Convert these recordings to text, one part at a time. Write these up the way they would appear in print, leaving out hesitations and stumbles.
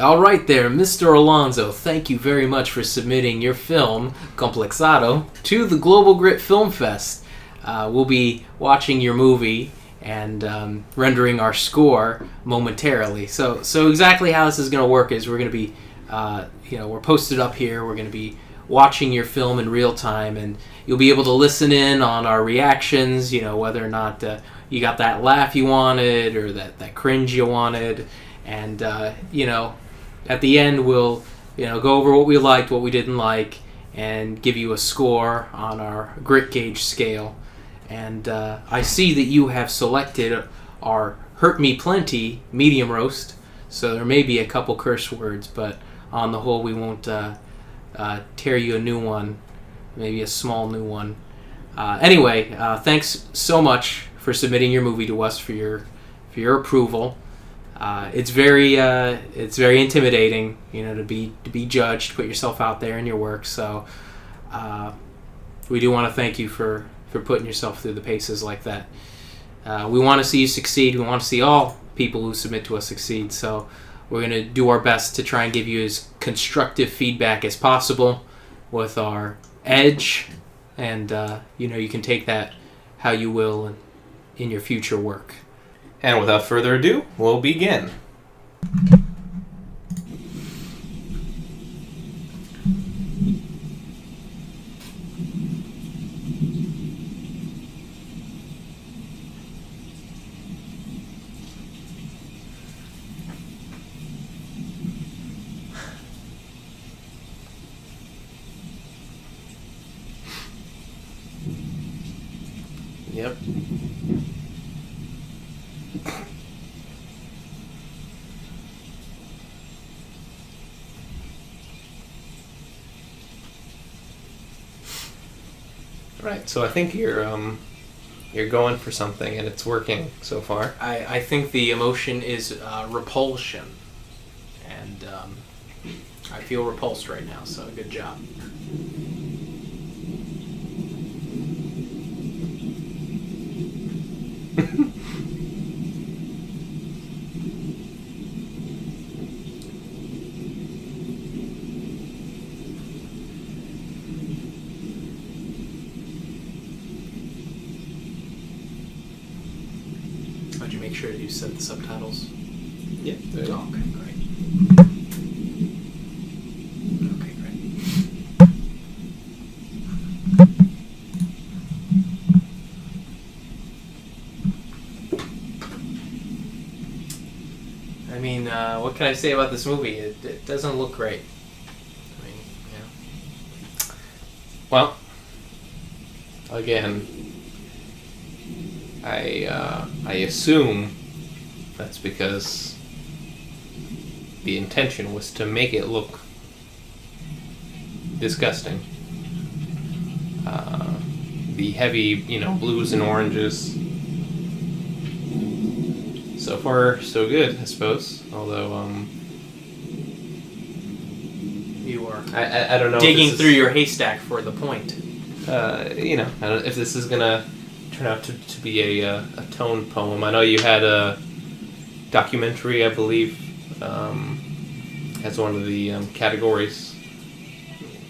All right there, Mr. Alonso, thank you very much for submitting your film, Complexado, to the Global Grit Film Fest. We'll be watching your movie and rendering our score momentarily. So exactly how this is going to work is we're going to be, we're posted up here. We're going to be watching your film in real time, and you'll be able to listen in on our reactions, whether or not you got that laugh you wanted or that cringe you wanted. And, at the end, we'll, go over what we liked, what we didn't like, and give you a score on our grit gauge scale. And I see that you have selected our Hurt Me Plenty medium roast, so there may be a couple curse words, but on the whole, we won't tear you a new one, maybe a small new one. Anyway, thanks so much for submitting your movie to us for your approval. It's very intimidating, to be judged, to put yourself out there in your work. So we do want to thank you for putting yourself through the paces like that. We want to see you succeed. We want to see all people who submit to us succeed. So we're going to do our best to try and give you as constructive feedback as possible with our edge, and you can take that how you will in your future work. And without further ado, we'll begin. Yep. Right, so I think you're going for something, and it's working so far. I think the emotion is repulsion, and I feel repulsed right now, so good job. How'd you make sure you set the subtitles? Yeah. Oh, okay, great. Okay, great. I mean, what can I say about this movie? It doesn't look great. I mean, yeah. Well, again, I assume that's because the intention was to make it look disgusting. The heavy, blues and oranges. So far, so good, I suppose. Although, You are I don't know. digging through your haystack for the point. I don't know if this is gonna turn out to be a toned poem. I know you had a documentary, I believe, as one of the categories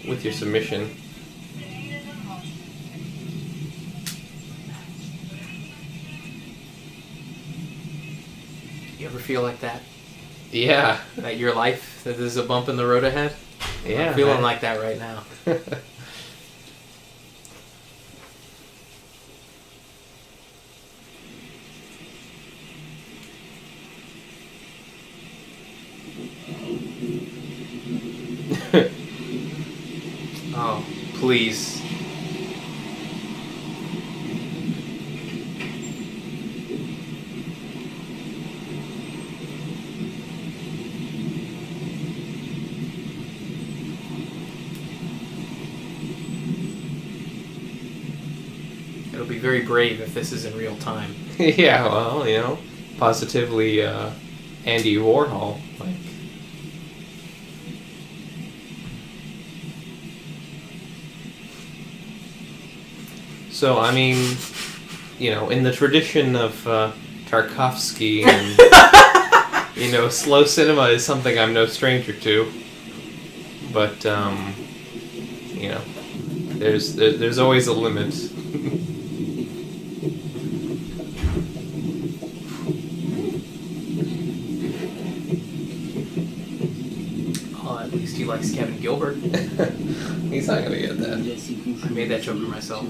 with your submission. You ever feel like that? Yeah. That your life, that there's a bump in the road ahead? Yeah. I'm feeling like that right now. Oh, please. It'll be very brave if this is in real time. Yeah, well, positively Andy Warhol. Like, so, I mean, in the tradition of Tarkovsky and You know, slow cinema is something I'm no stranger to. But, you know, there's always a limit. Oh, at least he likes Kevin Gilbert. He's not gonna get that. I made that joke for myself.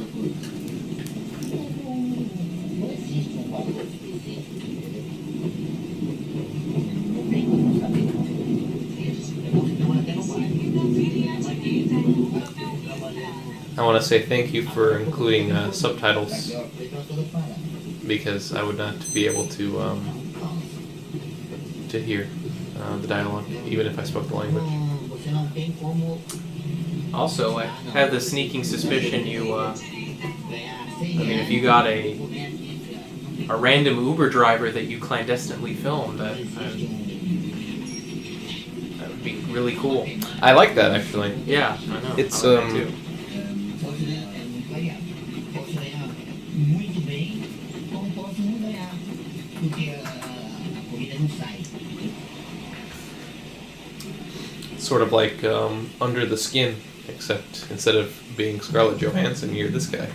I want to say thank you for including subtitles, because I would not be able to hear the dialogue, even if I spoke the language. Also, I have the sneaking suspicion you, I mean, if you got a random Uber driver that you clandestinely filmed, that would be really cool. I like that, actually. Yeah, I know. It's, I like that too. Sort of like Under the Skin, except instead of being Scarlett Johansson, you're this guy.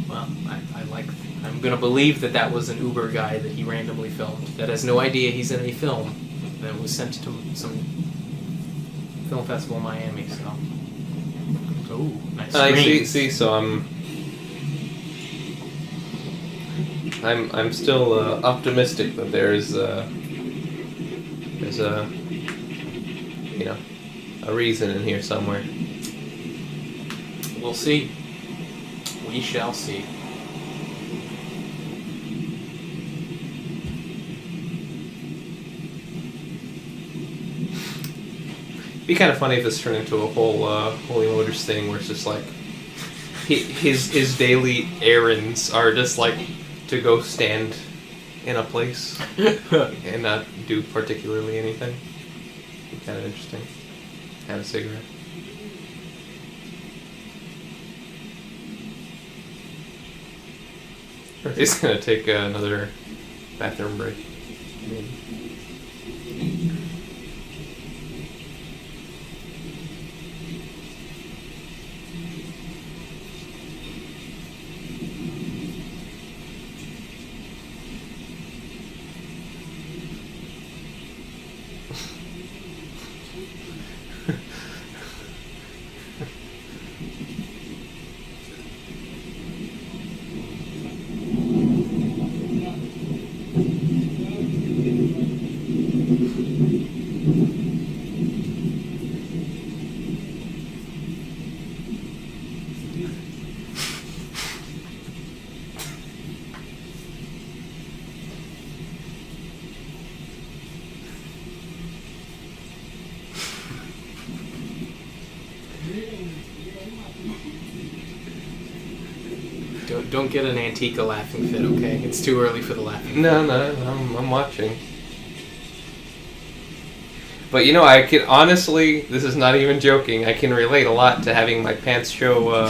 Well, I'm gonna believe that was an Uber guy that he randomly filmed, that has no idea he's in a film that was sent to some film festival in Miami, so. Oh, nice screen. See, so I'm still optimistic that there's a you know, a reason in here somewhere. We'll see. We shall see. It'd be kind of funny if this turned into a whole Holy Motors thing where it's just like his daily errands are just like to go stand in a place and not do particularly anything. It'd be kind of interesting. Have a cigarette. Or he's gonna take another bathroom break. Maybe. Don't get an Antica laughing fit, okay? It's too early for the laughing. No, I'm watching. But you know, I can honestly, this is not even joking, I can relate a lot to having my pants show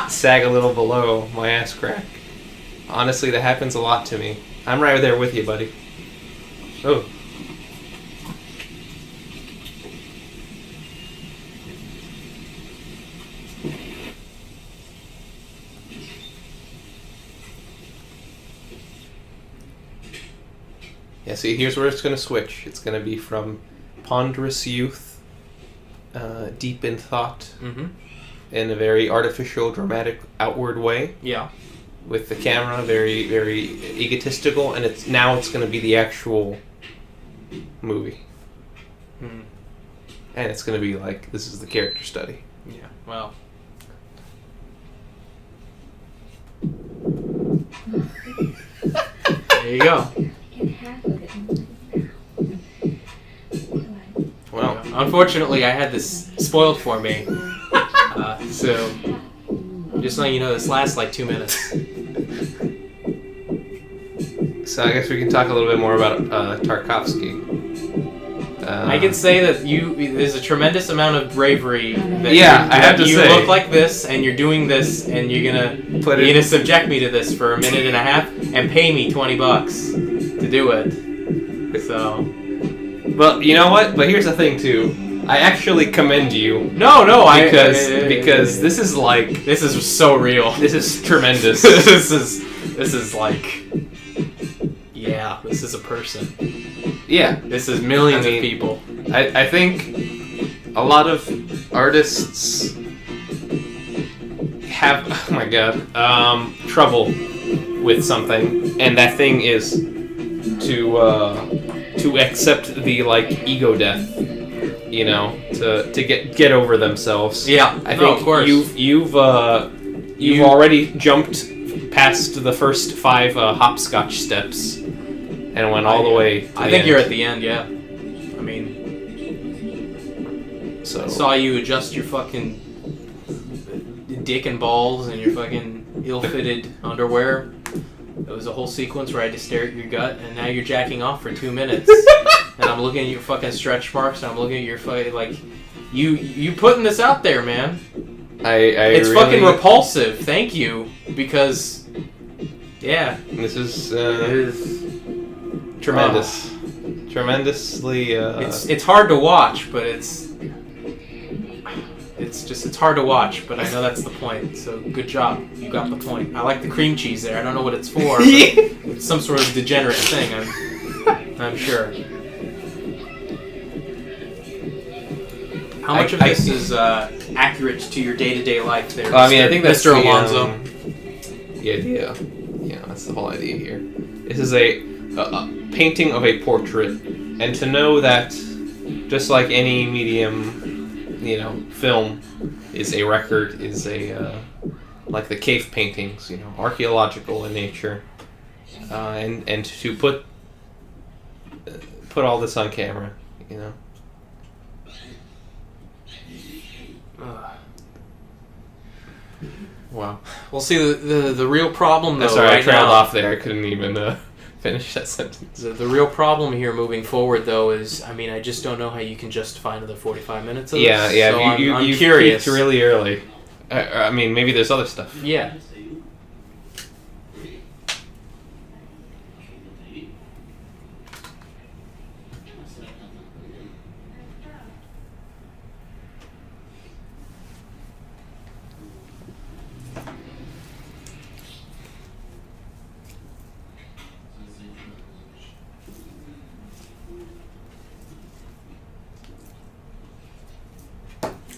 sag a little below my ass crack. Honestly, that happens a lot to me. I'm right there with you, buddy. Oh. Yeah, see, here's where it's going to switch. It's going to be from ponderous youth, deep in thought, in a very artificial, dramatic, outward way. Yeah. With the camera, very, very egotistical, and it's going to be the actual movie. Mm. And it's going to be like, this is the character study. Yeah, well. There you go. Well, unfortunately, I had this spoiled for me. So, just letting you know, this lasts like 2 minutes. So I guess we can talk a little bit more about Tarkovsky. I can say that there's a tremendous amount of bravery that I have to you say. look like this and you're doing this and you're gonna subject me to this for a minute and a half and pay me $20. to do it. So, but you know what? But here's the thing too. I actually commend you. No, Because this is like this is so real. This is tremendous. this is like, yeah, this is a person. Yeah, this is millions of people. I think a lot of artists have, oh my god, trouble with something, and that thing is to accept the like ego death. You know, to get over themselves. Yeah, I think of course. you've already jumped past the first 5 hopscotch steps and went all the way. I think you're at the end. Yeah, I mean, so I saw you adjust your fucking dick and balls and your fucking ill-fitted underwear. It was a whole sequence where I had to stare at your gut, and now you're jacking off for 2 minutes. And I'm looking at your fucking stretch marks, and I'm looking at your fucking, like, you putting this out there, man. It's really, fucking repulsive. Thank you, because, yeah, this is it is tremendous, tremendously. It's hard to watch, but it's hard to watch. But I know that's the point. So good job, you got the point. I like the cream cheese there. I don't know what it's for. But it's some sort of degenerate thing. I'm sure. How much of this is accurate to your day-to-day life there? I mean, I think that's Mr. Alonzo. The idea. Yeah, that's the whole idea here. This is a painting of a portrait, and to know that, just like any medium, you know, film is a record, is a like the cave paintings, you know, archaeological in nature, and to put all this on camera, you know. Wow. Well, see, the real problem, though. Sorry, right I trailed now, off there. I couldn't even finish that sentence. The real problem here moving forward, though, is, I mean, I just don't know how you can justify another 45 minutes of this. Yeah. So I'm curious. Peaked really early. I mean, maybe there's other stuff. Yeah.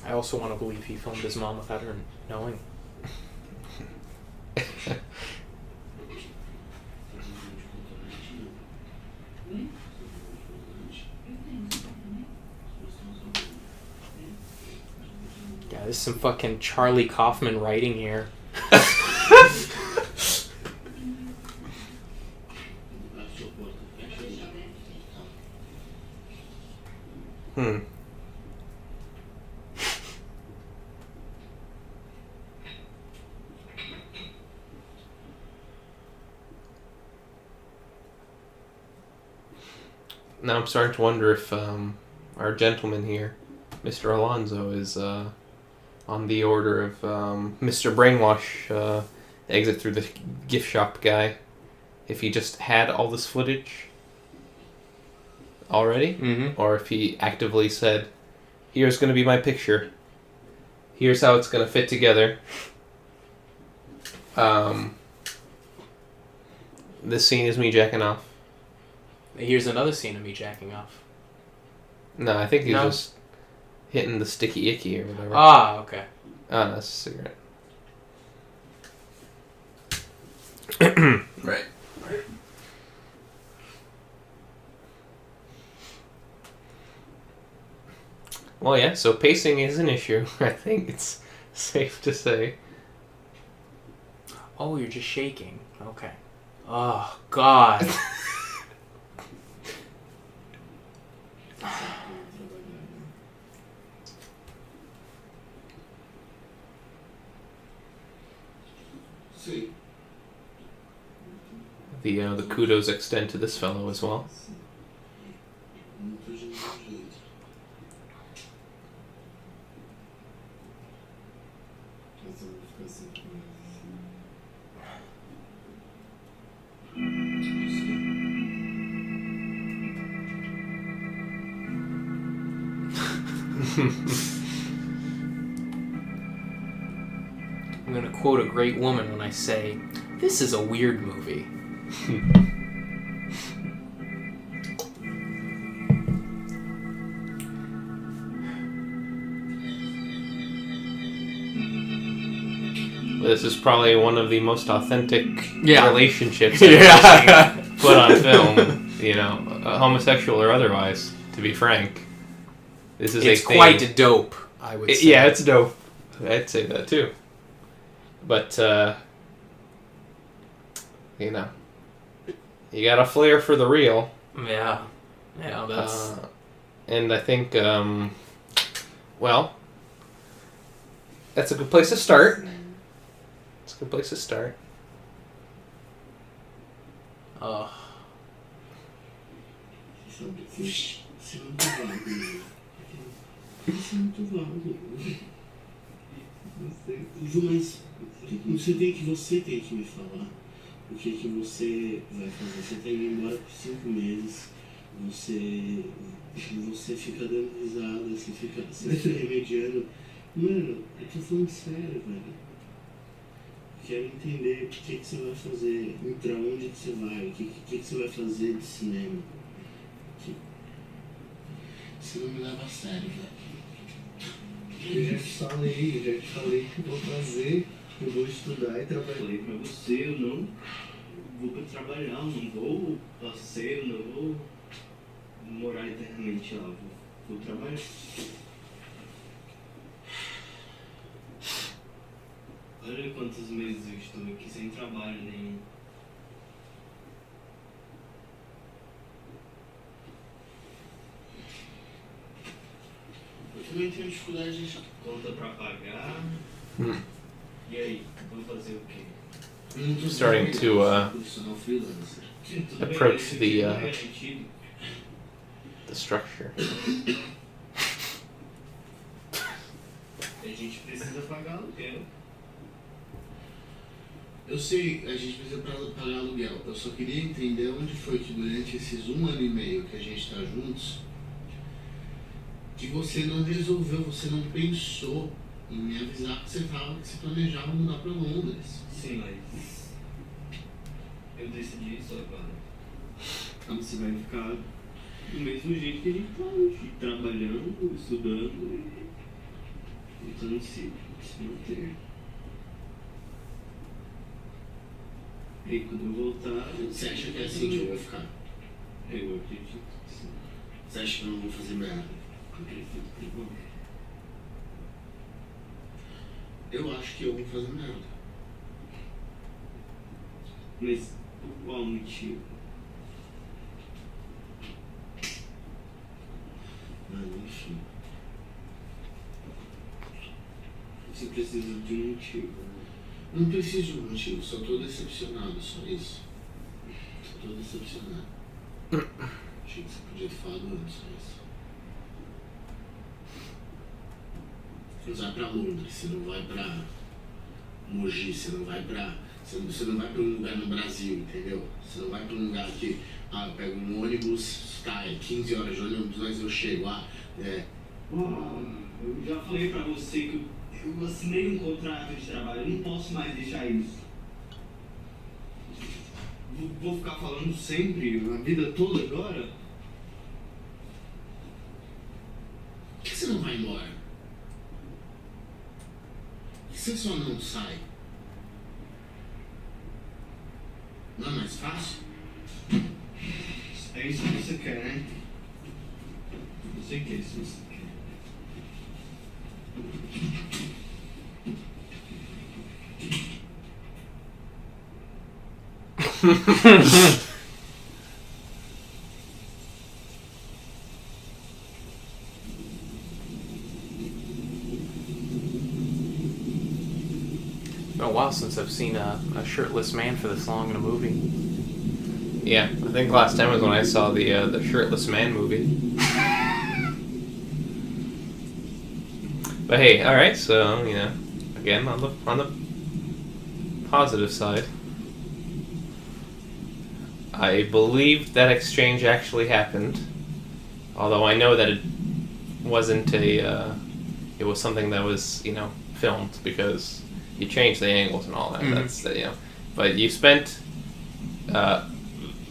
I also want to believe he filmed his mom without her knowing. Yeah, this is some fucking Charlie Kaufman writing here. Now I'm starting to wonder if our gentleman here, Mr. Alonzo, is on the order of Mr. Brainwash, exit through the gift shop guy. If he just had all this footage already, or if he actively said, "Here's going to be my picture. Here's how it's going to fit together. This scene is me jacking off." Here's another scene of me jacking off. No, I think he's just hitting the sticky icky or whatever. Ah, okay. Oh, that's a cigarette. Right. Well, yeah, so pacing is an issue. I think it's safe to say. Oh, you're just shaking. Okay. Oh, God. The kudos extend to this fellow as well. I'm going to quote a great woman when I say, this is a weird movie. This is probably one of the most authentic Yeah. relationships I've ever seen put on film, you know, homosexual or otherwise, to be frank. This is It's a thing. quite dope, I would say. Yeah, it's dope. I'd say that too. But, you know, you got a flair for the real. Yeah. Yeah, that's... And I think, well, that's a good place to start. It's a good place to start. Isso é muito vago. Isso é muito vago. Mas você tem que me falar o que você vai fazer. Você tá indo embora por 5 meses. Você fica dando risada, você fica remediando. Mano, eu tô falando sério, velho. Quero entender o que você vai fazer, pra onde que você vai, o que você vai fazer de cinema. Você não me leva a sério, velho. Eu já te falei que eu vou fazer, eu vou estudar e trabalhar. Eu falei pra você, eu não vou pra trabalhar, eu não vou passeio, eu não vou morar eternamente lá, vou trabalhar. Olha quantos meses eu estou aqui sem trabalho nenhum. Eu também tenho dificuldade de conta pra pagar. E aí, vamos fazer o quê? Starting to approach the structure. A gente precisa pagar aluguel. Eu sei, a gente precisa pagar aluguel. Eu só queria entender onde foi que durante esses 1 ano e meio que a gente tá juntos, que você não resolveu, você não pensou em me avisar que você planejava mudar pra Londres. Sim, mas eu decidi isso agora. Então você vai ficar do mesmo jeito que a gente tá hoje, trabalhando, estudando e tentando se manter. E aí, quando eu voltar... Você acha que é assim que eu vou ficar? Eu acredito que sim. Você acha que eu não vou fazer merda? Eu acredito que não. Eu acho que eu vou fazer merda. Mas qual motivo? Mas enfim. Você precisa de um motivo, né? Não preciso de um motivo, só tô decepcionado, só isso. Só tô decepcionado. Achei que você podia ter falado antes, só isso. Você vai pra Londres, você não vai pra Mogi, você não vai pra um lugar no Brasil, entendeu? Você não vai pra um lugar que, eu pego um ônibus, tá, é 15 horas de ônibus, mas eu chego lá, eu já falei pra você que eu assinei um contrato de trabalho, eu não posso mais deixar isso. Vou ficar falando sempre, a vida toda agora? Por que você não vai embora? Por que você só não sai? Não é mais fácil? É isso que você quer, né? Eu sei que é isso que você quer. Been a while since I've seen a shirtless man for this long in a movie. Yeah, I think last time was when I saw the shirtless man movie. But hey, all right. So you know, again on the positive side, I believe that exchange actually happened. Although I know that wasn't it was something that was filmed because you changed the angles and all that. Mhm. That's but you spent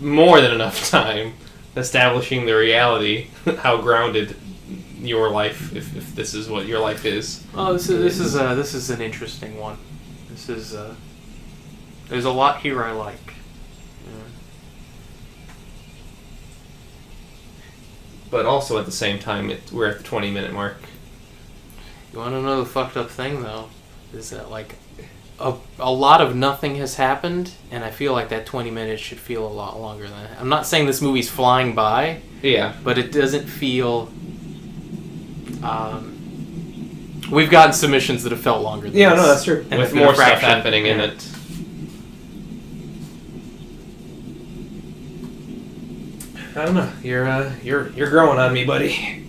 more than enough time establishing the reality, how grounded your life, if this is what your life is. Oh, this is an interesting one. This is there's a lot here I like. But also at the same time, we're at the 20-minute mark. You want to know the fucked up thing though? Is that like a lot of nothing has happened, and I feel like that 20 minutes should feel a lot longer than that. I'm not saying this movie's flying by, Yeah. but it doesn't feel. We've gotten submissions that have felt longer than Yeah, this. no, that's true. And With it's been a more stuff fraction, happening in yeah. it. I don't know. You're growing on me, buddy.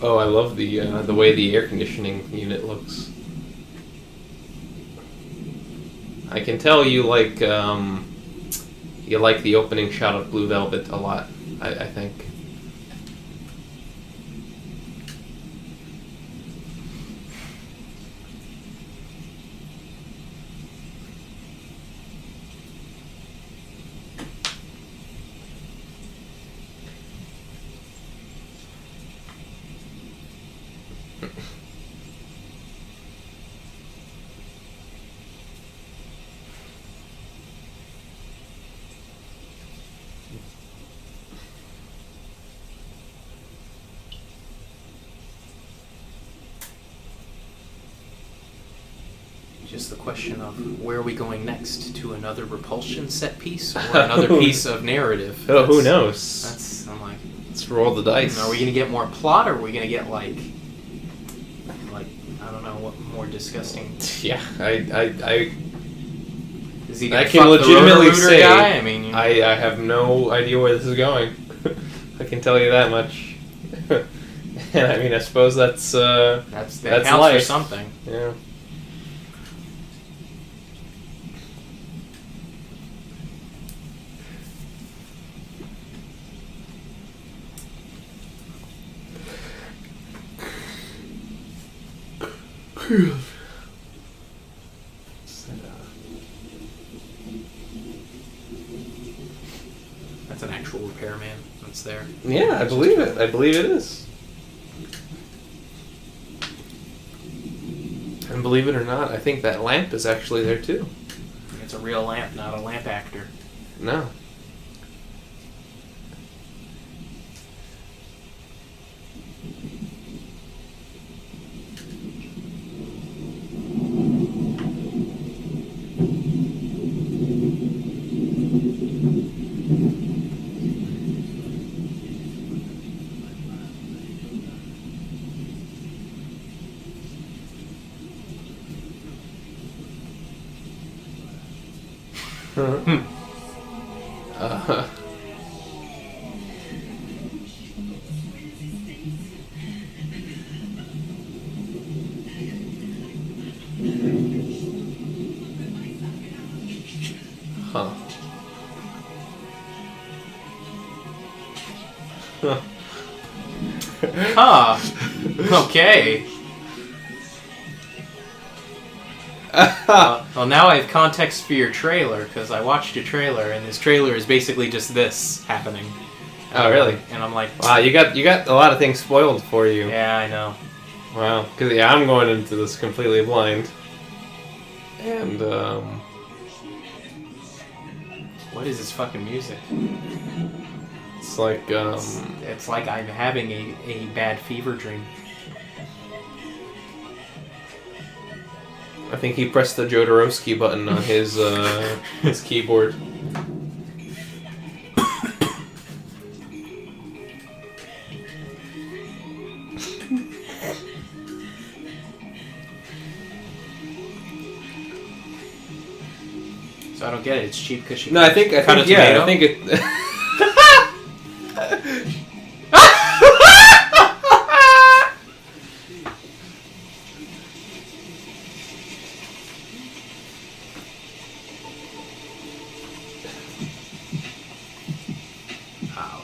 Oh, I love the way the air conditioning unit looks. I can tell you like the opening shot of Blue Velvet a lot. I think. Just the question of where are we going next? To another Repulsion set piece or another piece of narrative? Oh, who knows? I'm like, Let's roll the dice. are we gonna get more plot, or are we gonna get like I don't know what more disgusting? Yeah, I Is he I gonna can fuck legitimately the Roto-Rooter say guy? I mean, I have no idea where this is going. I can tell you that much. And I mean, I suppose that's that that's counts for life. something. Yeah. That's an actual repairman that's there. Yeah, I believe it. I believe it is. And believe it or not, I think that lamp is actually there too. It's a real lamp, not a lamp actor. No. Uh, huh. Huh. Okay. Well, now I have context for your trailer, because I watched your trailer, and this trailer is basically just this happening. Oh, really? And I'm like, Wow, you got a lot of things spoiled for you. yeah, I know. Wow, because I'm going into this completely blind. And What is this fucking music? It's like, It's like I'm having a bad fever dream. I think he pressed the Jodorowsky button on his his keyboard. So I don't get it. It's cheap because she No, I think a yeah, tomato? I think it.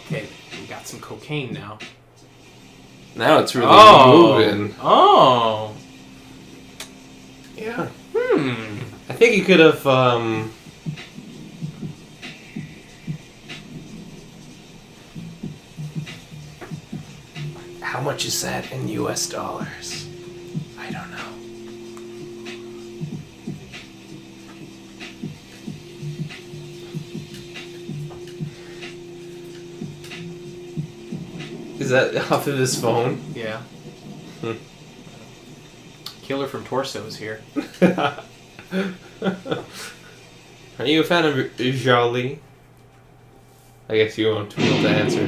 Okay, we got some cocaine now. Now it's really moving. Oh. Yeah. Hmm. I think he could have. How much is that in U.S. dollars? I don't know. Is that off of his phone? Yeah. Killer from Torso is here. Are you a fan of Jolie? I guess you won't be able to answer.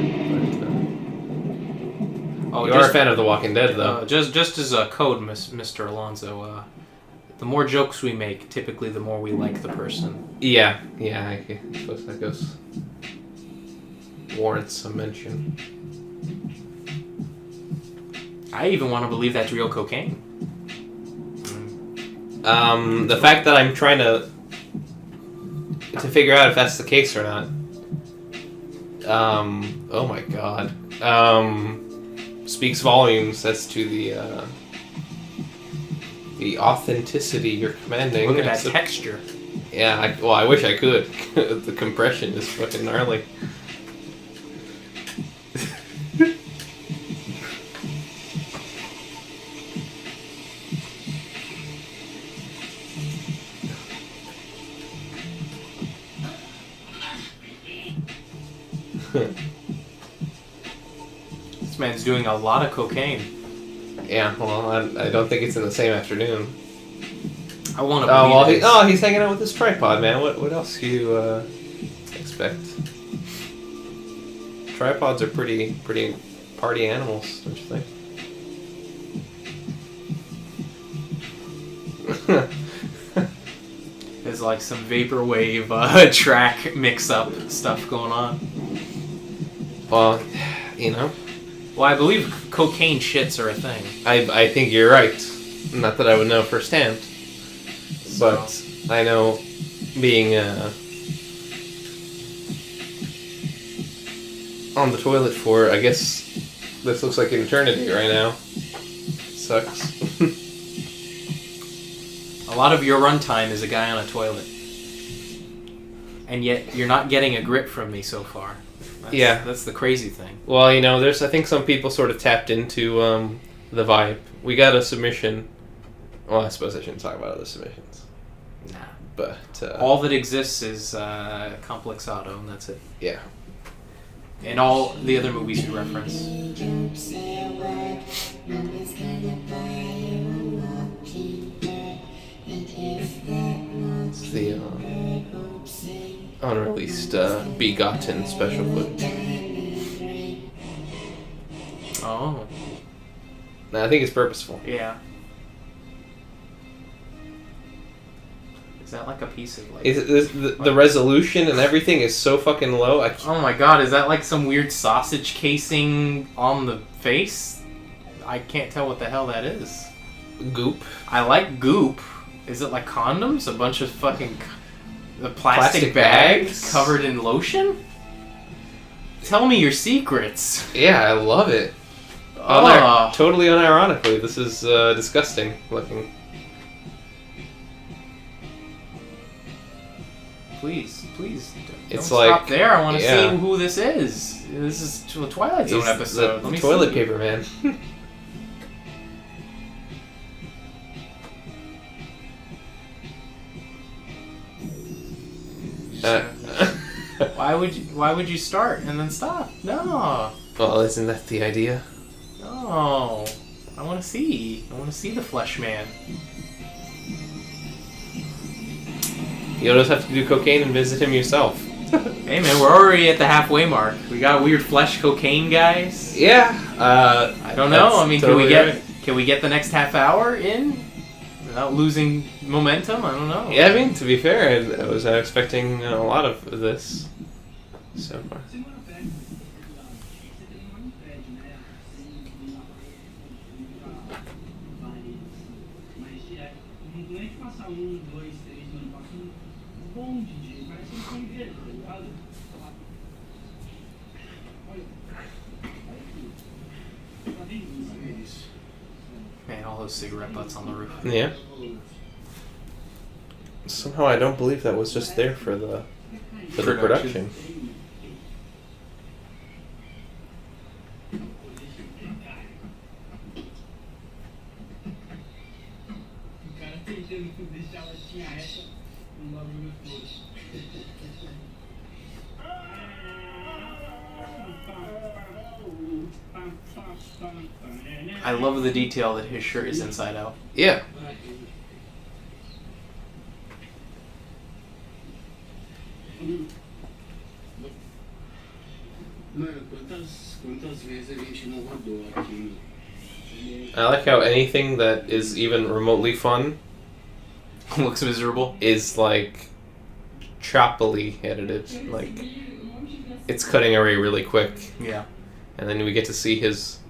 But, you are a fan of The Walking Dead, though. Just as a code, Mr. Alonso, the more jokes we make, typically the more we like the person. Yeah, I suppose that goes. Warrants some mention. I even want to believe that's real cocaine. The fact that I'm trying to figure out if that's the case or not. Oh my god. Speaks volumes as to the authenticity you're commanding. Look at that texture. Yeah, I wish I could. The compression is fucking gnarly. This man's doing a lot of cocaine. Yeah, well, I don't think it's in the same afternoon. I want to believe he's hanging out with his tripod, man. What else do you expect? Tripods are pretty party animals, don't you think? There's like some vaporwave track mix-up stuff going on. Well, you know. Well, I believe cocaine shits are a thing. I think you're right. Not that I would know firsthand. But I know being on the toilet for, I guess, this looks like an eternity right now. Sucks. A lot of your runtime is a guy on a toilet. And yet, you're not getting a grip from me so far. That's the crazy thing. Well, you know, I think some people sort of tapped into the vibe. We got a submission. Well, I suppose I shouldn't talk about other submissions. Nah. But all that exists is Complexado, and that's it. Yeah. And all the other movies you reference. It's the unreleased Begotten special footage. Oh. I think it's purposeful. Yeah. Is that like a piece of like... The resolution and everything is so fucking low. Oh my god, is that like some weird sausage casing on the face? I can't tell what the hell that is. Goop. I like goop. Is it like condoms? A bunch of fucking... The plastic bags covered in lotion? Tell me your secrets. Yeah, I love it. Totally unironically, this is disgusting looking. Please, don't It's stop like, there. I want to yeah. see who this is. This is a Twilight Zone episode. Let me toilet see. paper man. Why would you start and then stop? No. Well, isn't that the idea? No. I want to see. I want to see the flesh man. You'll just have to do cocaine and visit him yourself. Hey man, we're already at the halfway mark. We got weird flesh cocaine guys. Yeah. I don't know. I mean, totally can we get the next half hour in without losing momentum? I don't know. Yeah, I mean, to be fair, I was expecting a lot of this so far. Man, all those cigarette butts on the roof. Yeah. Somehow I don't believe that was just there for the production. I love the detail that his shirt is inside out. Yeah. Mano, quantas vezes a gente não rodou aqui? I like how anything that is even remotely fun Looks miserable. is like choppily edited. Like it's cutting away really quick, Yeah. and then we get to see his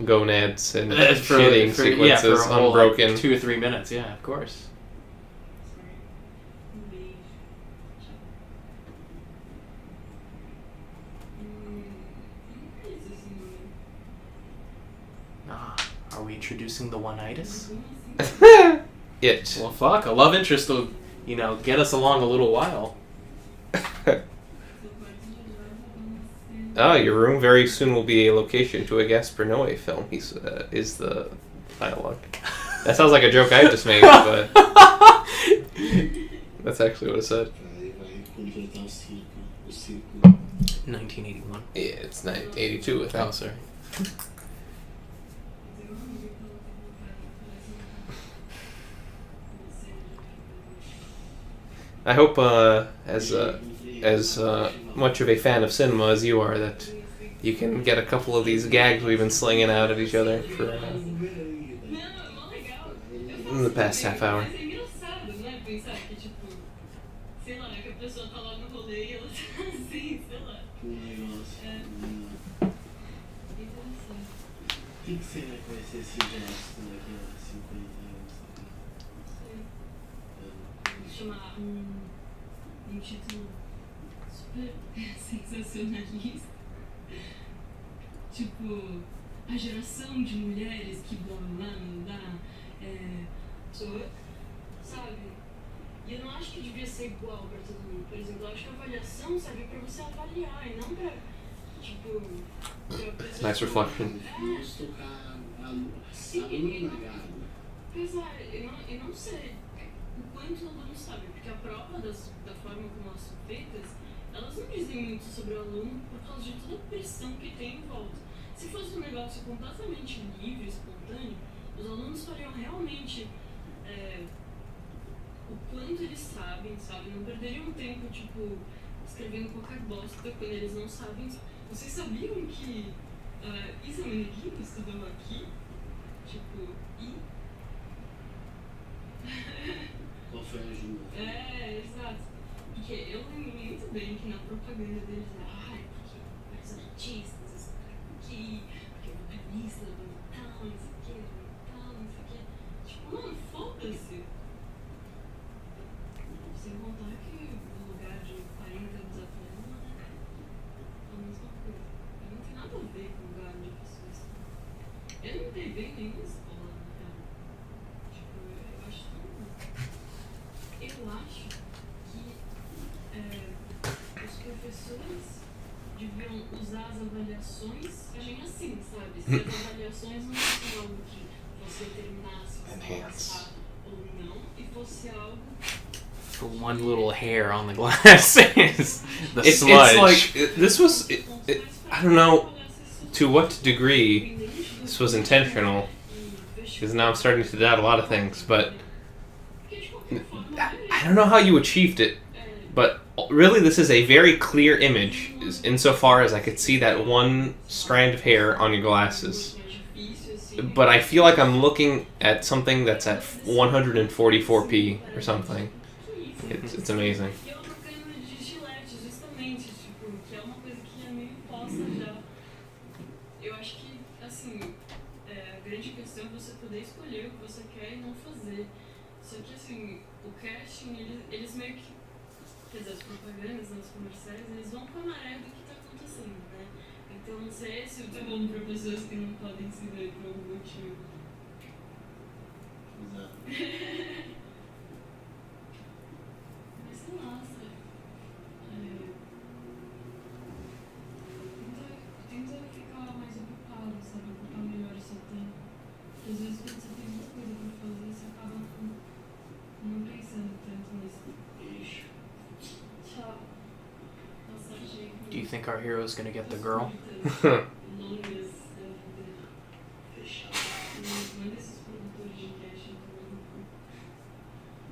gonads and For shitting for sequences a whole, unbroken. like, 2 or 3 minutes. Yeah, of course. Are we introducing the one-itis? It. Well, fuck. A love interest will, get us along a little while. Oh, your room very soon will be a location to a Gaspar Noé film. Is the dialogue. That sounds like a joke I just made, but that's actually what it said. Vai completar o ciclo. 1981. Yeah, it's 82, I think. Oh, sorry. I hope, as much of a fan of cinema as you are, that you can get a couple of these gags we've been slinging out at each other for in the past half hour. O que será que vai ser esse gesto daqui a 50 anos? Chamar um título super sensacionalista. Tipo, a geração de mulheres que blá blá não dá. Sabe? E eu não acho que devia ser igual pra todo mundo. Por exemplo, eu acho que a avaliação serve pra você avaliar e não pra, tipo, pra pessoa. Nice reflection. Vamos tocar a luna na gado. Apesar, eu não sei o quanto o aluno sabe, porque a prova da forma como elas são feitas, elas não dizem muito sobre o aluno por causa de toda a pressão que tem em volta. Se fosse um negócio completamente livre, espontâneo, os alunos fariam realmente o quanto eles sabem, sabe? Não perderiam tempo, tipo, escrevendo qualquer bosta quando eles não sabem. Vocês sabiam que Isa Meneghini estudou aqui? Tipo, Qual foi a ajuda? Exato. Porque eu lembro muito bem que na propaganda deles era, porque vários artistas estudaram aqui, porque o vocalista do tal, não sei o que, não sei o que. Tipo, mano, foda-se. Sem contar que no lugar de 40 anos atrás não era a mesma coisa. Não tem nada a ver com o lugar onde a pessoa está. Eu não levei nenhuma escola, na real. Tipo, eu acho que os professores deviam usar as avaliações assim, sabe? Se as avaliações não fossem algo que você determinasse se você passar ou não, e fosse algo The one little hair on the glasses. The It's smudge. like this was. I don't know to what degree this was intentional, because now I'm starting to doubt a lot of things. But I don't know how you achieved it. But really, this is a very clear image, insofar as I could see that one strand of hair on your glasses. But I feel like I'm looking at something that's at 144p or something. It's amazing. E eu trocando de gilete, justamente, tipo, que é uma coisa que é meio imposta já. Eu acho que, assim, a grande questão é você poder escolher o que você quer e não fazer. Só que, assim, o casting, eles meio que, quer dizer, as propagandas, os comerciais, eles vão com a maré do que tá acontecendo, né? Então, não sei se eu tô falando pra pessoas que não podem se ver por algum motivo. Exato. Mas sei lá, sabe? Tenta ficar mais ocupado, sabe? Ocupar melhor o seu tempo. Porque às vezes quando você tem muita coisa pra fazer, você acaba não pensando tanto nisso. Beijo. Tchau. Nossa, achei que... Do you think our hero's gonna get the girl? longas da vida. Fechado. Manda esses produtores de casting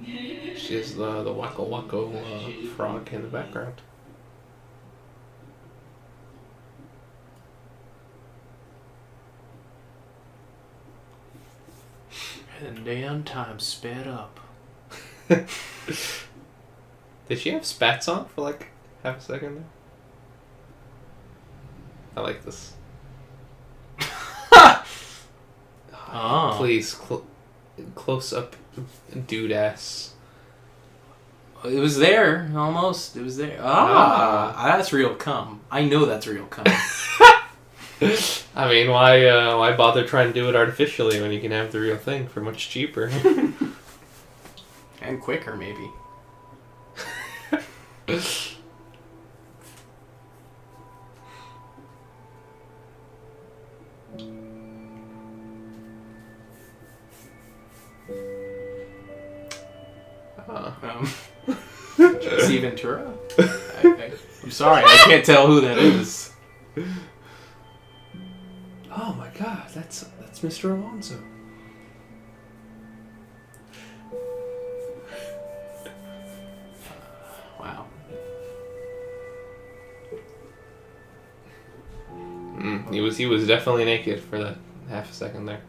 também. She has the Wacko Wacko frog in the background. And then time sped up. Did she have spats on for like half a second there? I like this. Oh. Please, close up dude ass. It was there, almost. It was there. That's real cum. I know that's real cum. I mean, why bother trying to do it artificially when you can have the real thing for much cheaper? And quicker, maybe. Jesse Ventura? I'm sorry, I can't tell who that is. Oh my god, that's Mr. Alonso. Wow. He was definitely naked for that half a second there.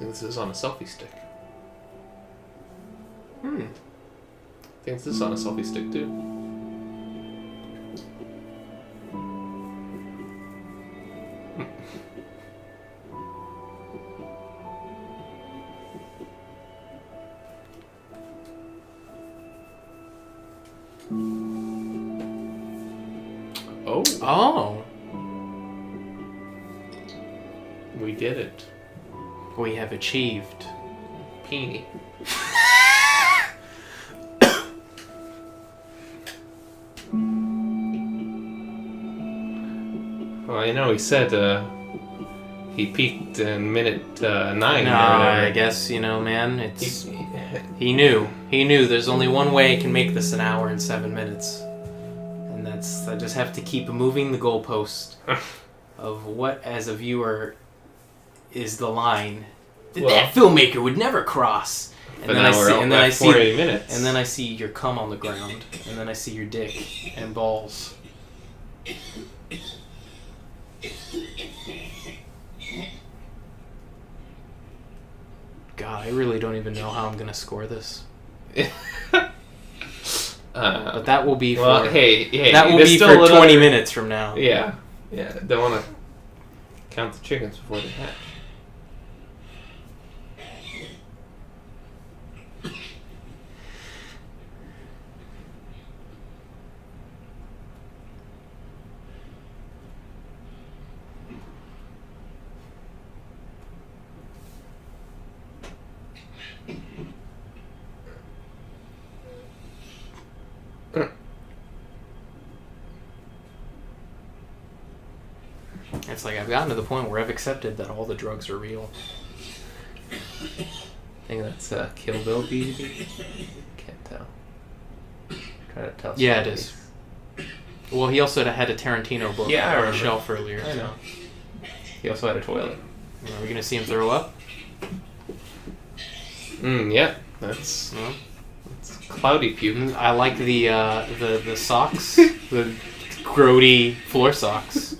This is on a selfie stick. I think this is on a selfie stick too. Oh. We did it. We have achieved. Peenie. Well, I know he said he peaked in minute 9. No, or whatever. I guess, man, it's... He knew. He knew there's only one way I can make this an hour and 7 minutes. And that's... I just have to keep moving the goalpost of what, as a viewer, is the line that that filmmaker would never cross. And then I see... And then I see... 40 minutes. And then I see your cum on the ground. And then I see your dick and balls. God, I really don't even know how I'm gonna score this. But that will be for... Well, hey, that will be for 20 minutes from now. Yeah. Don't want to count the chickens before they hatch. It's like I've gotten to the point where I've accepted that all the drugs are real. I think that's Kill Bill BB. Can't tell. Try to tell. Yeah, it is. Well, he also had a Tarantino book Yeah, I on the remember. shelf earlier. I know. He also had a toilet. Are we gonna see him throw up? Yeah. That's No? cloudy puke. I like the socks, the grody floor socks.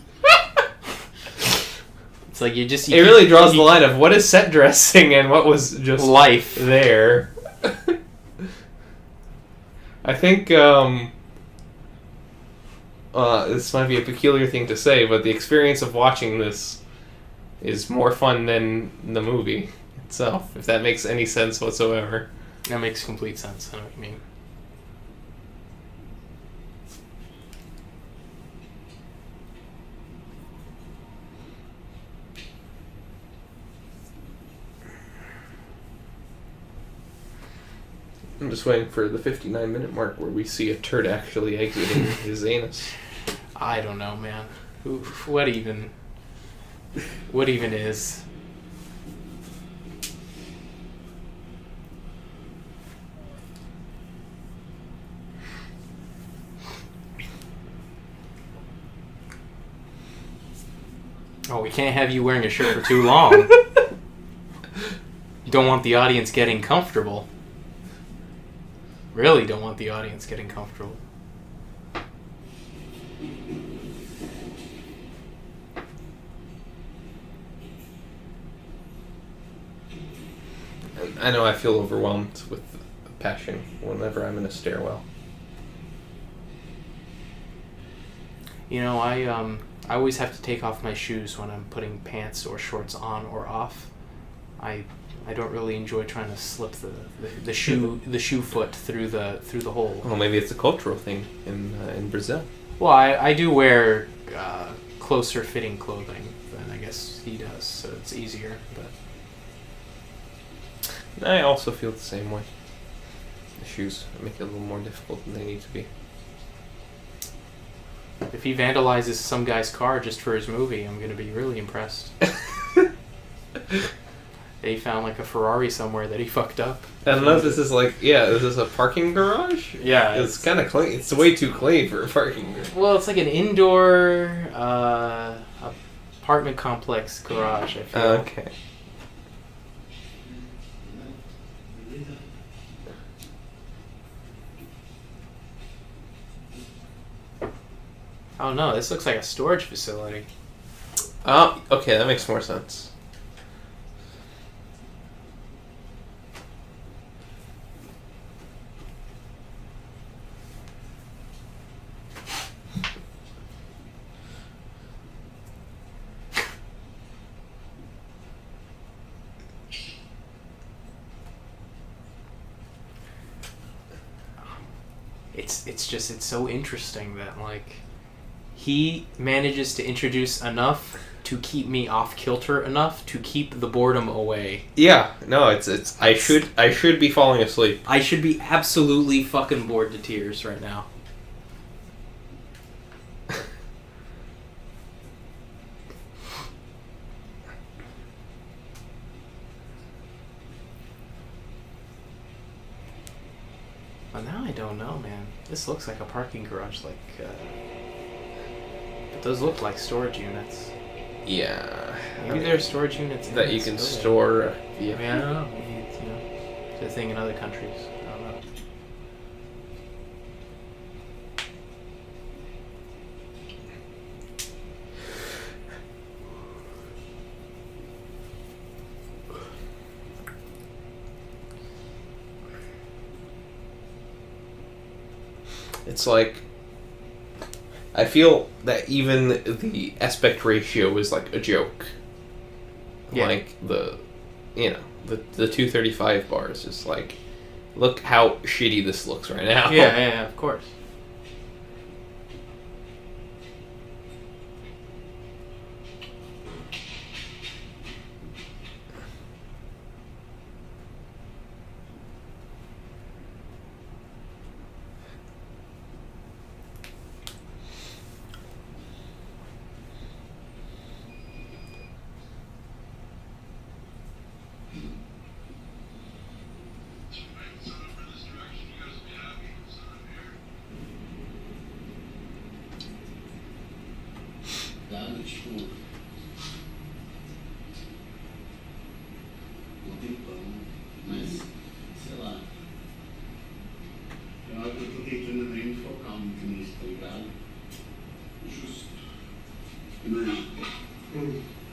It's like it really draws the line of what is set dressing and what was just life there. I think this might be a peculiar thing to say, but the experience of watching this is more fun than the movie itself, if that makes any sense whatsoever. That makes complete sense. I know what you mean. I'm just waiting for the 59-minute mark where we see a turd actually exiting his anus. I don't know, man. What even is? Oh, we can't have you wearing a shirt for too long. You don't want the audience getting comfortable. Really don't want the audience getting comfortable. I know I feel overwhelmed with passion whenever I'm in a stairwell. I always have to take off my shoes when I'm putting pants or shorts on or off. I don't really enjoy trying to slip the shoe foot through the hole. Well, maybe it's a cultural thing in Brazil. Well, I do wear closer fitting clothing than I guess he does, so it's easier. But I also feel the same way. The shoes make it a little more difficult than they need to be. if he vandalizes some guy's car just for his movie, I'm gonna be really impressed. They found like a Ferrari somewhere that he fucked up. I don't know if this is is this a parking garage? Yeah, It's kind of clean. It's way too clean for a parking garage. Well, it's like an indoor apartment complex garage, I feel. Okay. Oh no, this looks like a storage facility. Oh, okay, that makes more sense. It's so interesting that he manages to introduce enough to keep me off kilter enough to keep the boredom away. Yeah, no, it's I should be falling asleep. I should be absolutely fucking bored to tears right now. Well, now I don't know, man. This looks like a parking garage, like. But those look like storage units. Yeah. Maybe there are storage units in that you this can building. store. I mean, I don't know. Maybe it's, it's a thing in other countries. I don't know. It's like, I feel that even the aspect ratio is like a joke. Yeah. Like the 235 bar is just like, look how shitty this looks right now. Yeah, of course. Dado, tipo, um tempão, mas, sei lá, eu acho que eu tô tentando nem me focar muito nisso, tá ligado? Justo. Mano,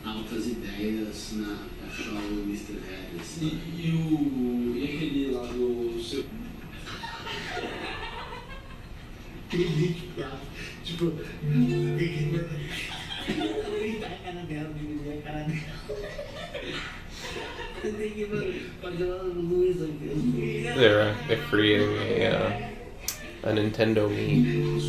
altas ideias na show do Mr. Head, assim. E aquele lá do seu... Tipo, deitar a cara dela, diminuir a cara dela. Tem que fazer uma luz aqui. They're creating a Nintendo Mii.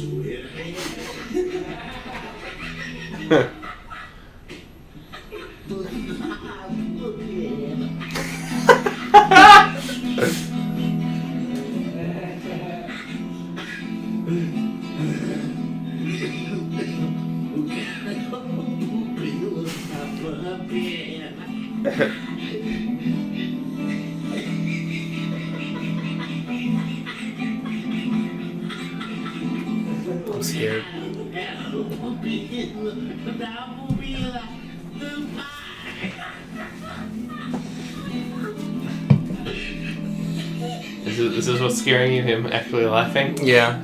I'm scared. Is this what's scaring you? Him actually laughing? Yeah.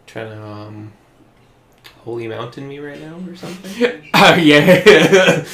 Trying to holy mountain me right now or something? Oh, yeah.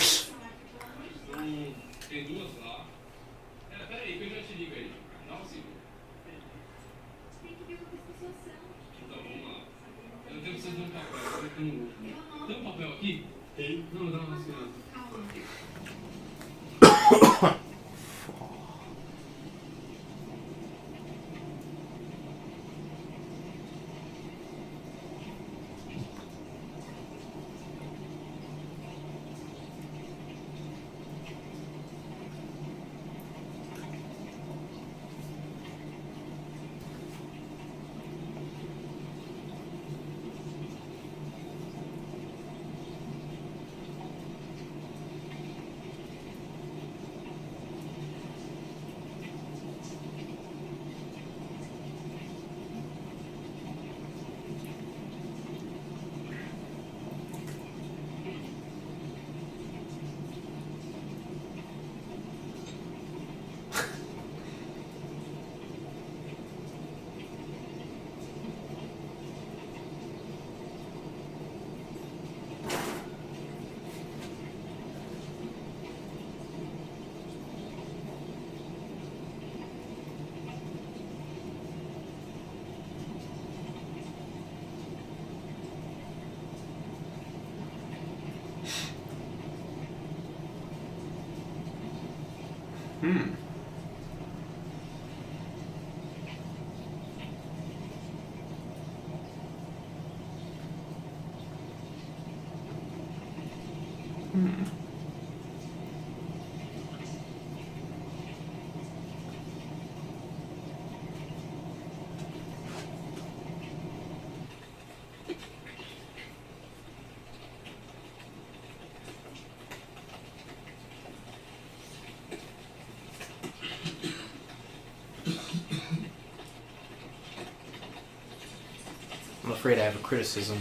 I'm afraid I have a criticism.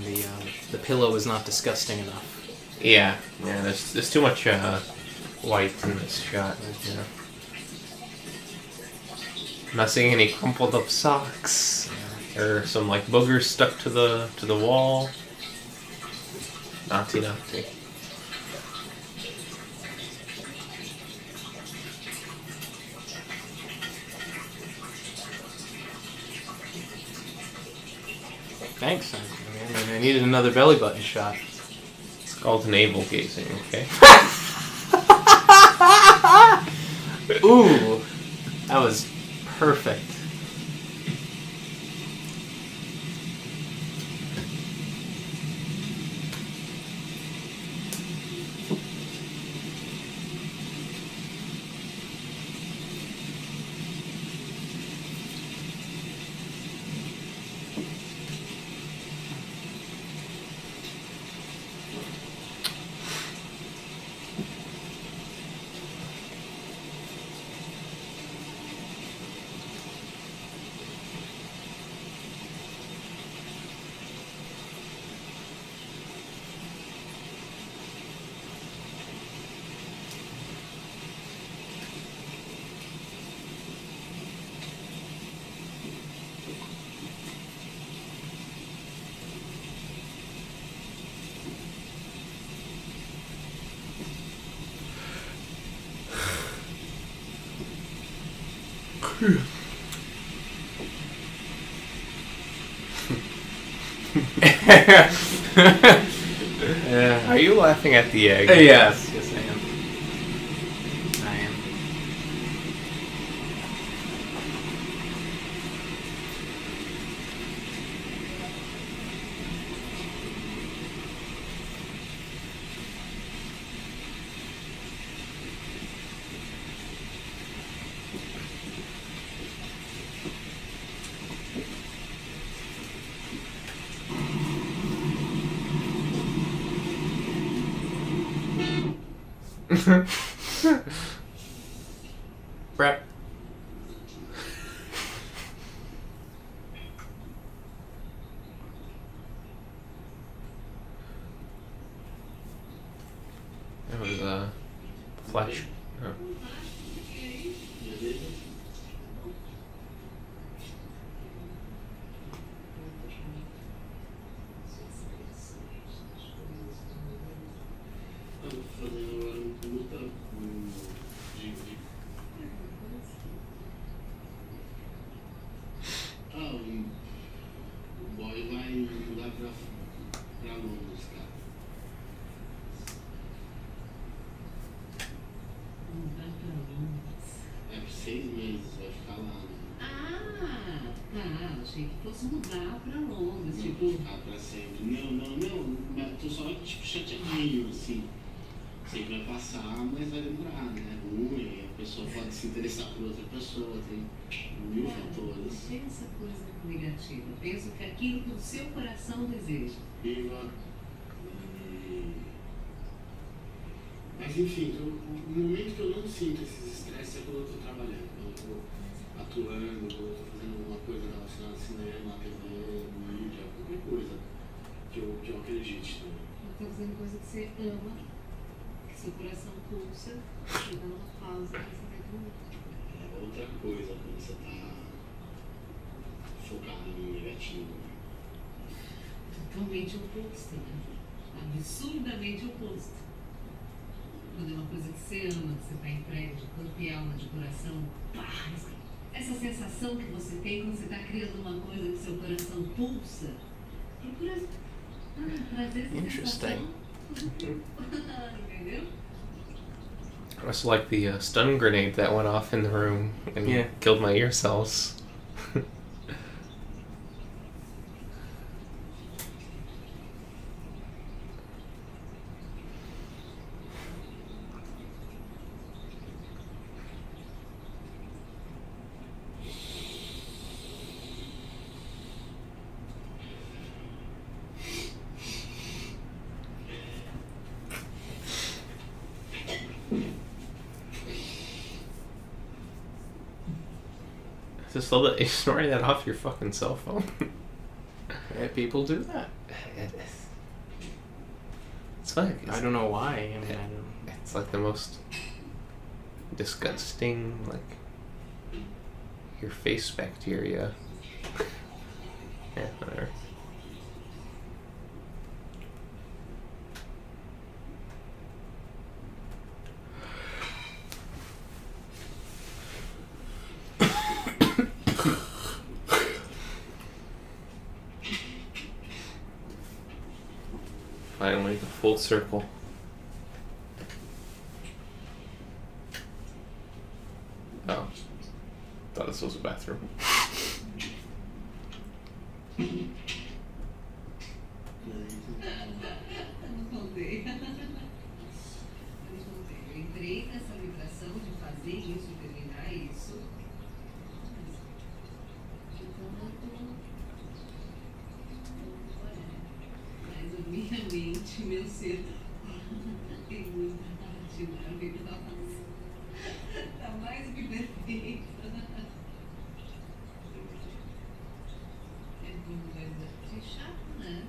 The pillow is not disgusting enough. Yeah. There's too much white in this shot right here. I'm not seeing any crumpled up socks. There are some like boogers stuck to the wall. Naughty. Thanks. I needed another belly button shot. It's called navel gazing, okay? Ooh, that was perfect. Are you laughing at the egg? Yes, I am. I am. Brett. It was flash. Oh. O boy vai mudar pra Londres, cara. É por 6 meses, vai ficar lá, né? Ah, tá. Achei que fosse mudar pra Londres. Não Tipo, ficar pra sempre. Não, mas tô só tipo chateadinho, assim. Sei que vai passar, mas vai demorar, né? É ruim, a pessoa pode se interessar por outra pessoa, tem mil fatores. pensa coisa negativa. Pensa que aquilo que o seu coração deseja. Viva. Mas enfim, no momento que eu não sinto esses estresses é quando eu tô trabalhando, quando eu tô atuando, quando eu tô fazendo alguma coisa relacionada a cinema, TV, mídia, qualquer coisa que eu acredite também. Você tá fazendo coisa que você ama, que seu coração pulsa, e dá uma pausa que você vai dormir. É outra coisa quando você tá focado no negativo. Totalmente oposto, né? Absurdamente oposto. Quando é uma coisa que você ama, que você está entregue de corpo e alma, de coração, pá, essa sensação que você tem quando você está criando uma coisa que seu coração pulsa, procura trazer essa Interesting. sensação. Entendeu? It was like the stun grenade that went off in the room and Yeah. killed my ear cells. Just love that you're snorting that off your fucking cell phone. Yeah, people do that. It's funny. I don't know why. I mean, I don't. It's like the most disgusting, like, your face bacteria. Yeah, whatever. Finally, the full circle. Oh. Thought this was a bathroom. Vamos ver. Eu entrei nessa vibração de fazer isso, terminar isso. Então eu tô. Mas a minha mente, meu ser, tem muita narrativa. A vida tá mais que perfeita. É muito mais chato, né?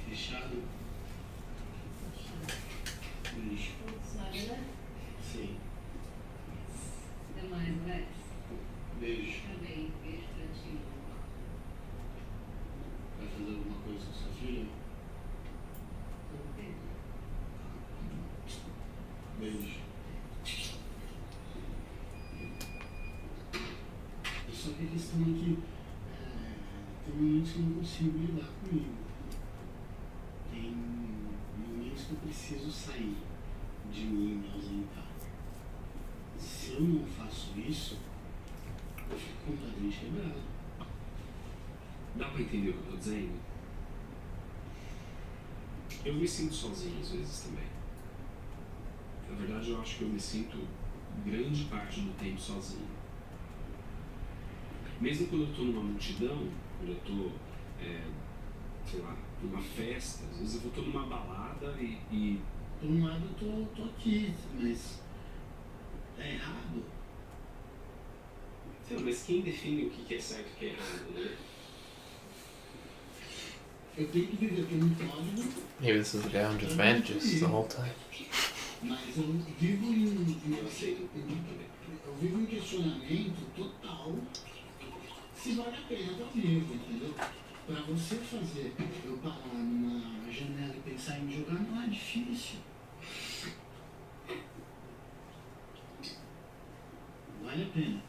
Fechado? Lixo. Sim. Até mais, Alex. Beijo. Tá bem, beijo pra ti. Vai fazer alguma coisa com sua filha? Beijo. É só que a questão é que tem momentos que eu não consigo lidar comigo. Tem momentos que eu preciso sair de mim e me ausentar. Se eu não faço isso, eu fico completamente quebrado. Dá pra entender o que eu tô dizendo? Eu me sinto sozinho às vezes também. Na verdade, eu acho que eu me sinto grande parte do tempo sozinho. Mesmo quando eu tô numa multidão, quando eu tô, sei lá, numa festa, às vezes eu tô numa balada e Por um lado eu tô aqui, mas é errado. sei lá, mas quem define o que é certo e o que é errado, né? Eu tenho que viver pelo código, Maybe this is a guy on advantages the whole time. mas eu vivo em Eu aceito também. eu vivo em questionamento total se vale a pena estar vivo, entendeu? Pra você fazer eu parar numa janela e pensar em me jogar não é difícil. Vale a pena.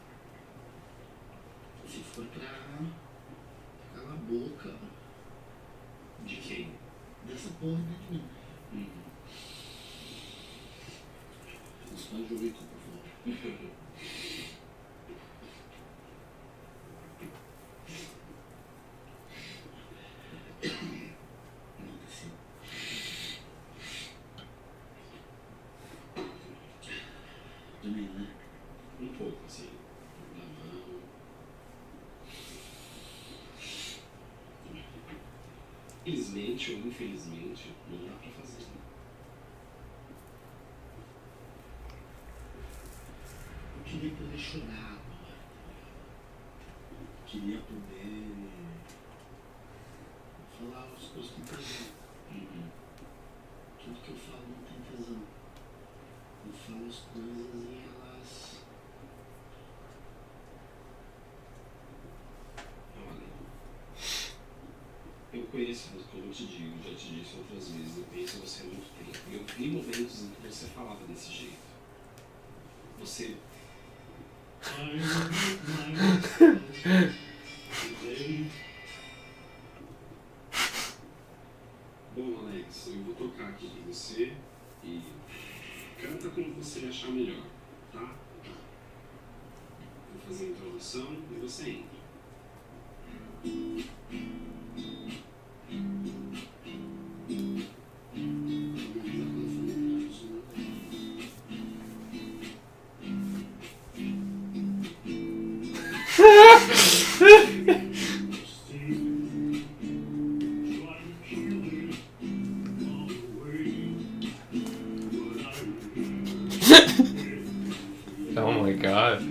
Se for pra calar a boca De quem? dessa porra dentro de mim. Você pode jogar tudo pra fora. Não desceu. Também, né? Um pouco, assim. Na mão. Felizmente ou infelizmente, não dá pra fazer. Né? Eu queria poder chorar agora. Queria poder falar as coisas com tesão. Tudo que eu falo não tem tesão. Eu falo as coisas e elas. Olha, eu conheço, como eu te digo, já te disse outras vezes, eu conheço você há muito tempo. E eu vi momentos em que você falava desse jeito. Você aqui pra você e canta como você achar melhor, tá? Vou fazer a introdução e você entra. Oh my god.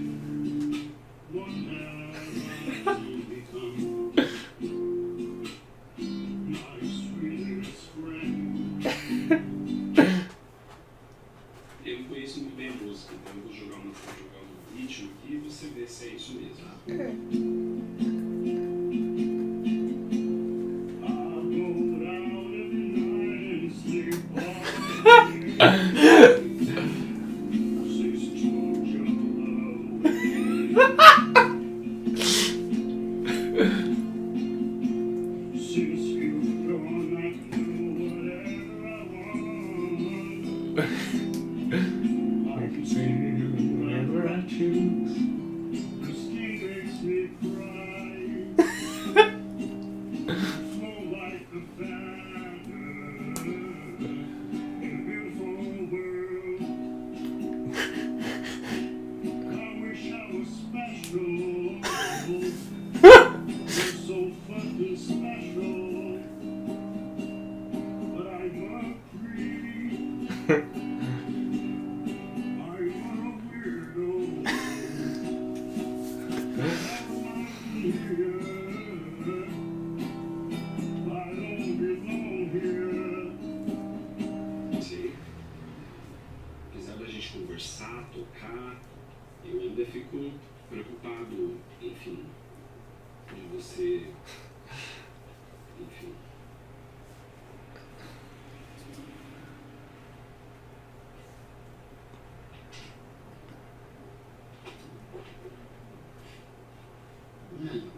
Eu não conheço muito bem a música, então eu vou jogar um ritmo aqui e você vê se é isso mesmo. Apesar da gente conversar, tocar, eu ainda fico preocupado, enfim, de você, enfim. Mano,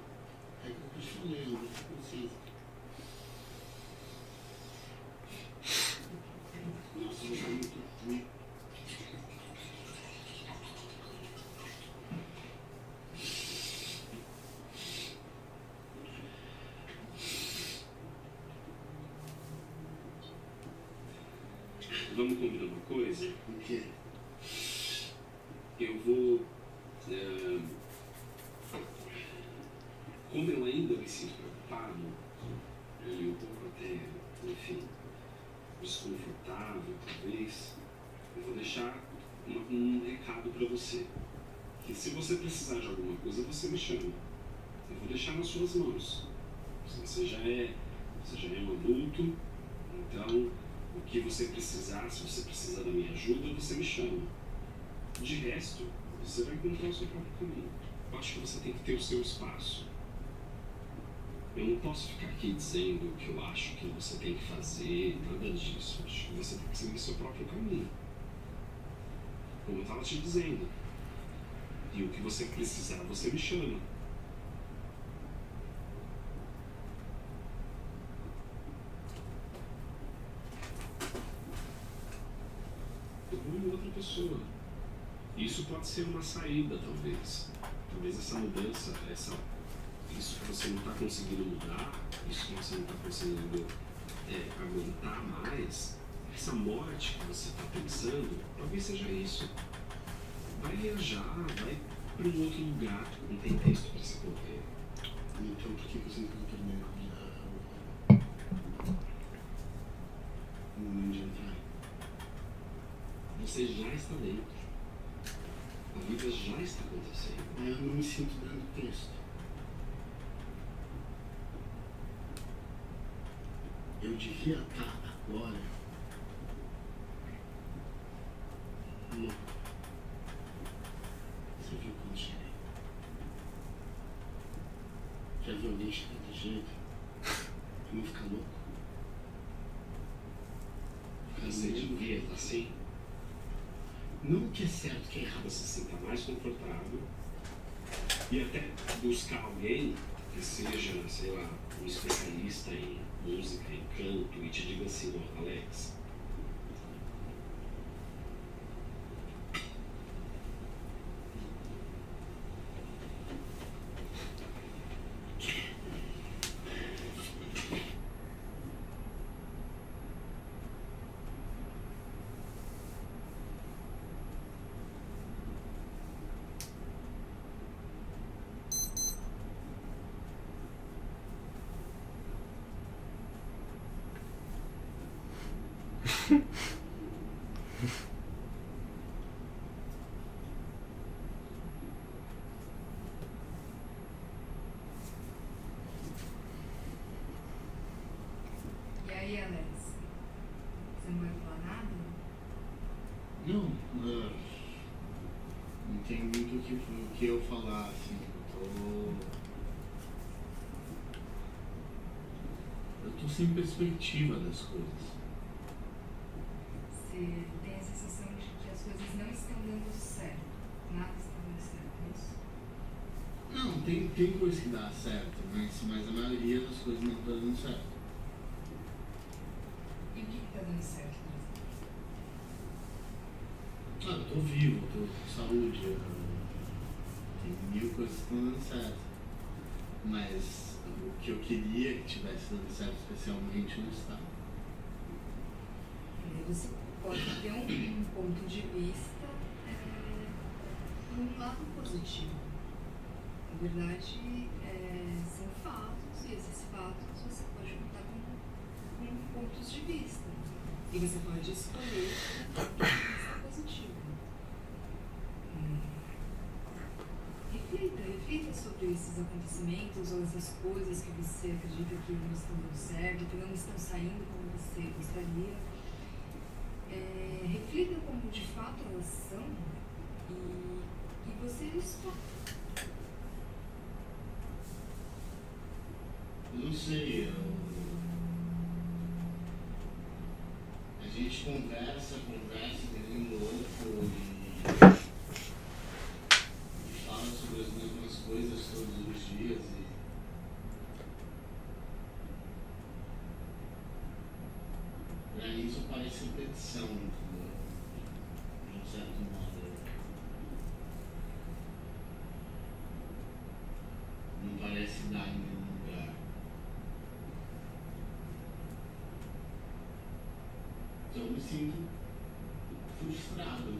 é que eu tô falando, não consigo. Nossa, eu já muito ruim. Vamos combinar uma coisa? O quê? Eu vou. Como eu ainda me sinto preocupado, e um pouco até, enfim, desconfortável, talvez, eu vou deixar um recado para você. Que se você precisar de alguma coisa, você me chama. Eu vou deixar nas suas mãos. Você já é um adulto, então o que você precisar, se você precisar da minha ajuda, você me chama. De resto, você vai encontrar o seu próprio caminho. Eu acho que você tem que ter o seu espaço. Eu não posso ficar aqui dizendo o que eu acho que você tem que fazer, nada disso. Eu acho que você tem que seguir o seu próprio caminho. Como eu estava te dizendo. E o que você precisar, você me chama. Eu vou em outra pessoa. Isso pode ser uma saída, talvez. Talvez essa mudança, isso que você não está conseguindo mudar, isso que você não está conseguindo aguentar mais, essa morte que você está pensando, talvez seja isso. Vai viajar, vai para um outro lugar, não tem texto para se conter. Então por que você não terminou no momento de entrar? Você já está dentro. A vida já está acontecendo. Eu não me sinto dando texto. Eu devia estar agora. Não. Você viu quando cheguei? Já viu alguém chegar de jeito? E não ficar louco? Você devia estar assim. Não o que é certo, o que é errado. Você se sinta mais confortável e até buscar alguém que seja, sei lá, um especialista em música, em canto e te diga assim, ó, Alex, E aí, Alex? Você não vai falar nada? Não, não tem muito o que eu falar, assim. Eu tô sem perspectiva das coisas. Você tem a sensação de que as coisas não estão dando certo. Nada está dando certo, é isso? Não, tem coisa que dá certo, mas a maioria das coisas não tá dando certo. E o que está dando certo? Eu tô vivo, tô com saúde, tem mil coisas que estão dando certo. Mas o que eu queria que tivesse dando certo especialmente não está. Você pode ter um ponto de vista por um lado positivo. Na verdade, são fatos, e esses fatos você pode contar com pontos de vista. E você pode escolher um ponto de vista positivo. Reflita sobre esses acontecimentos ou essas coisas que você acredita que não estão dando certo, que não estão saindo como você gostaria. Reflita como de fato elas são e você escolhe. Eu não sei, a gente conversa, que nem um louco e fala sobre as mesmas coisas todos os dias e pra mim isso parece repetição, entendeu? De um certo modo. Não parece dar em nenhum lugar. Então eu me sinto frustrado.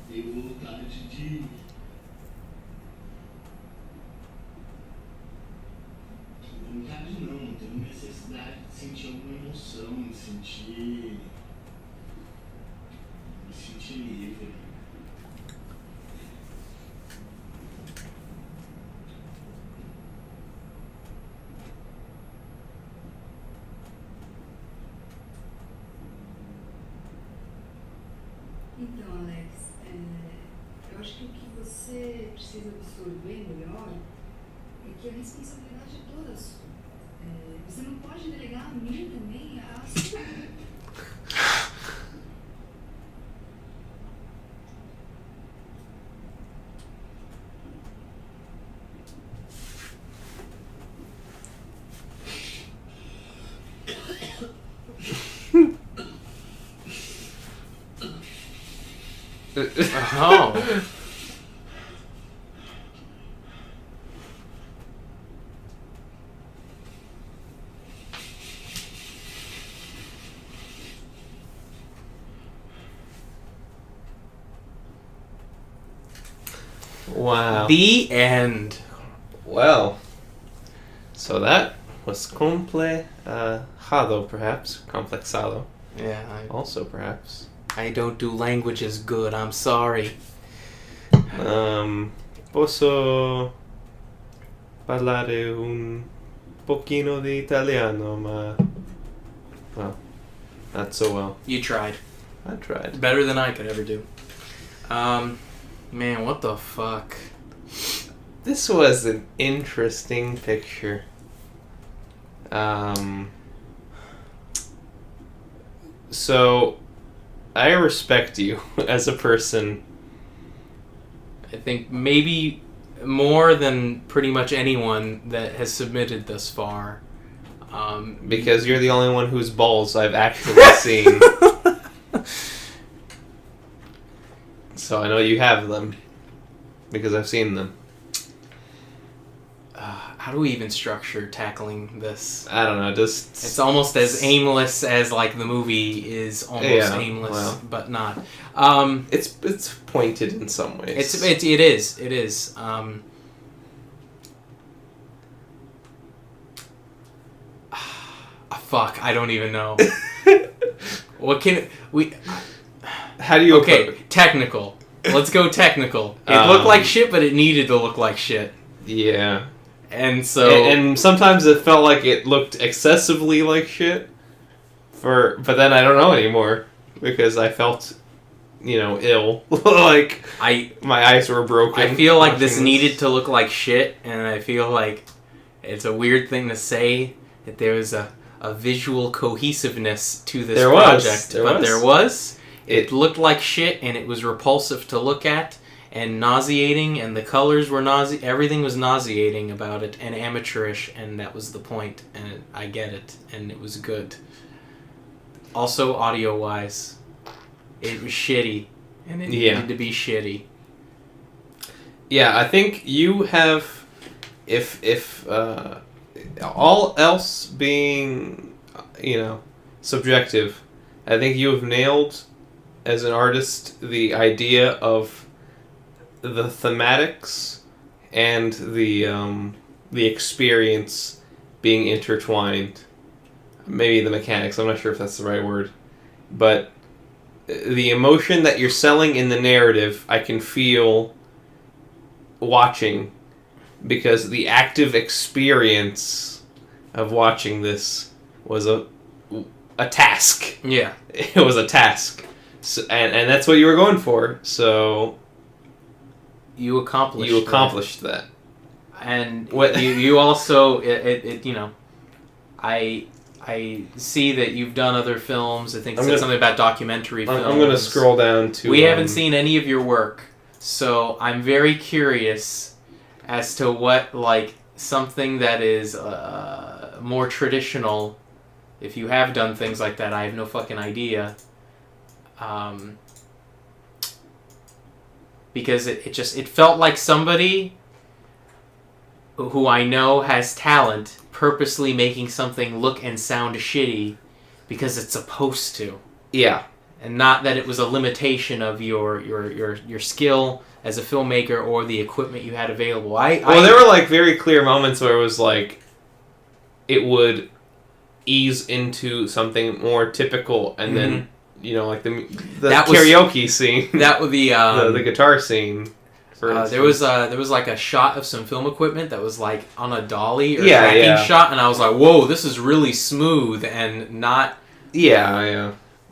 Tenho vontade de vontade não, tenho necessidade de sentir alguma emoção, me sentir livre. Então, Alex, eu acho que o que você precisa absorver melhor é que a responsabilidade é toda sua. Você não pode delegar a mim também a sua. Oh. Wow. The end. Well, so that was complejado, perhaps. Complexado, Yeah, also, perhaps. I don't do languages good. I'm sorry. Posso parlare un pochino di italiano, ma... Well, not so well. You tried. I tried. Better than I could ever do. Man, what the fuck? This was an interesting picture. So, I respect you as a person. I think maybe more than pretty much anyone that has submitted thus far. Because you're the only one whose balls I've actually seen. So I know you have them. Because I've seen them. How do we even structure tackling this? I don't know, just... It's almost as aimless as, like, the movie is almost aimless, well. but not. It's pointed in some ways. It is. fuck, I don't even know. What can we? How do you? Okay, technical. Let's go technical. It looked like shit, but it needed to look like shit. Yeah. And so, and sometimes it felt like it looked excessively like shit. But then I don't know anymore because I felt, ill. Like my eyes were broken. I feel like this needed to look like shit, and I feel like it's a weird thing to say that there was a visual cohesiveness to this project. There was. It looked like shit, and it was repulsive to look at, and nauseating, and the colors were everything was nauseating about it, and amateurish, and that was the point, and I get it, and it was good. Also, audio-wise, it was shitty, and it needed to be shitty. Yeah, I think you have, if all else being, subjective, I think you have nailed, as an artist, the idea of the thematics and the experience being intertwined. Maybe the mechanics, I'm not sure if that's the right word. But the emotion that you're selling in the narrative, I can feel watching. Because the active experience of watching this was a task. Yeah. It was a task. So, and that's what you were going for, so... You accomplished that. And you also, I see that you've done other films. I think it said something about documentary films. I'm going to scroll down to... We haven't seen any of your work, so I'm very curious as to what, something that is more traditional, if you have done things like that. I have no fucking idea. Because it felt like somebody who I know has talent purposely making something look and sound shitty because it's supposed to. Yeah. And not that it was a limitation of your skill as a filmmaker or the equipment you had available. There were very clear moments where it was it would ease into something more typical, and then the karaoke scene. That would be the guitar scene. There was a shot of some film equipment that was on a dolly or tracking shot, and I was like, "Whoa, this is really smooth and not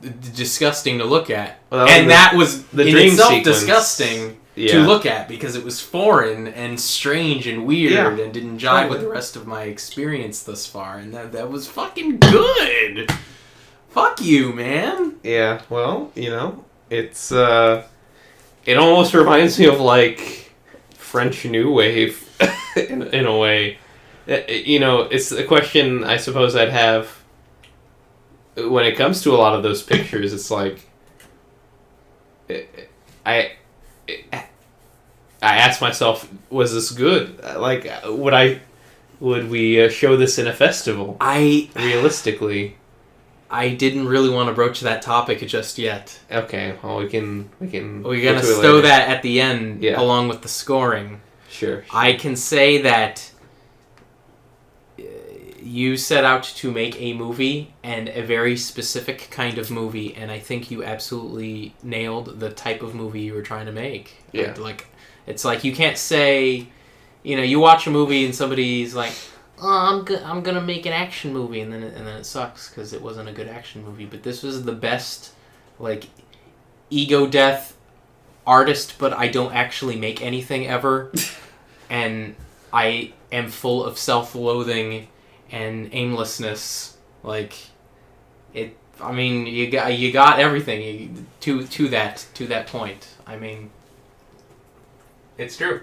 disgusting to look at." Well, that was the in dream itself sequence. Disgusting to look at because it was foreign and strange and weird and didn't jive with the rest of my experience thus far, and that was fucking good. Fuck you, man. Yeah, well, it's it almost reminds me of French New Wave in a way. It's a question I suppose I'd have when it comes to a lot of those pictures. It's I ask myself, was this good? Would we show this in a festival? Realistically, I didn't really want to broach that topic just yet. Okay, well we can. We're gonna stow that at the end, along with the scoring. Sure. I can say that you set out to make a movie, and a very specific kind of movie, and I think you absolutely nailed the type of movie you were trying to make. Yeah. It's you can't say, you watch a movie and somebody's like, "Oh, I'm gonna make an action movie," and then it sucks because it wasn't a good action movie. But this was the best, ego death artist, but I don't actually make anything ever, and I am full of self-loathing and aimlessness. You got everything to that point. I mean, it's true.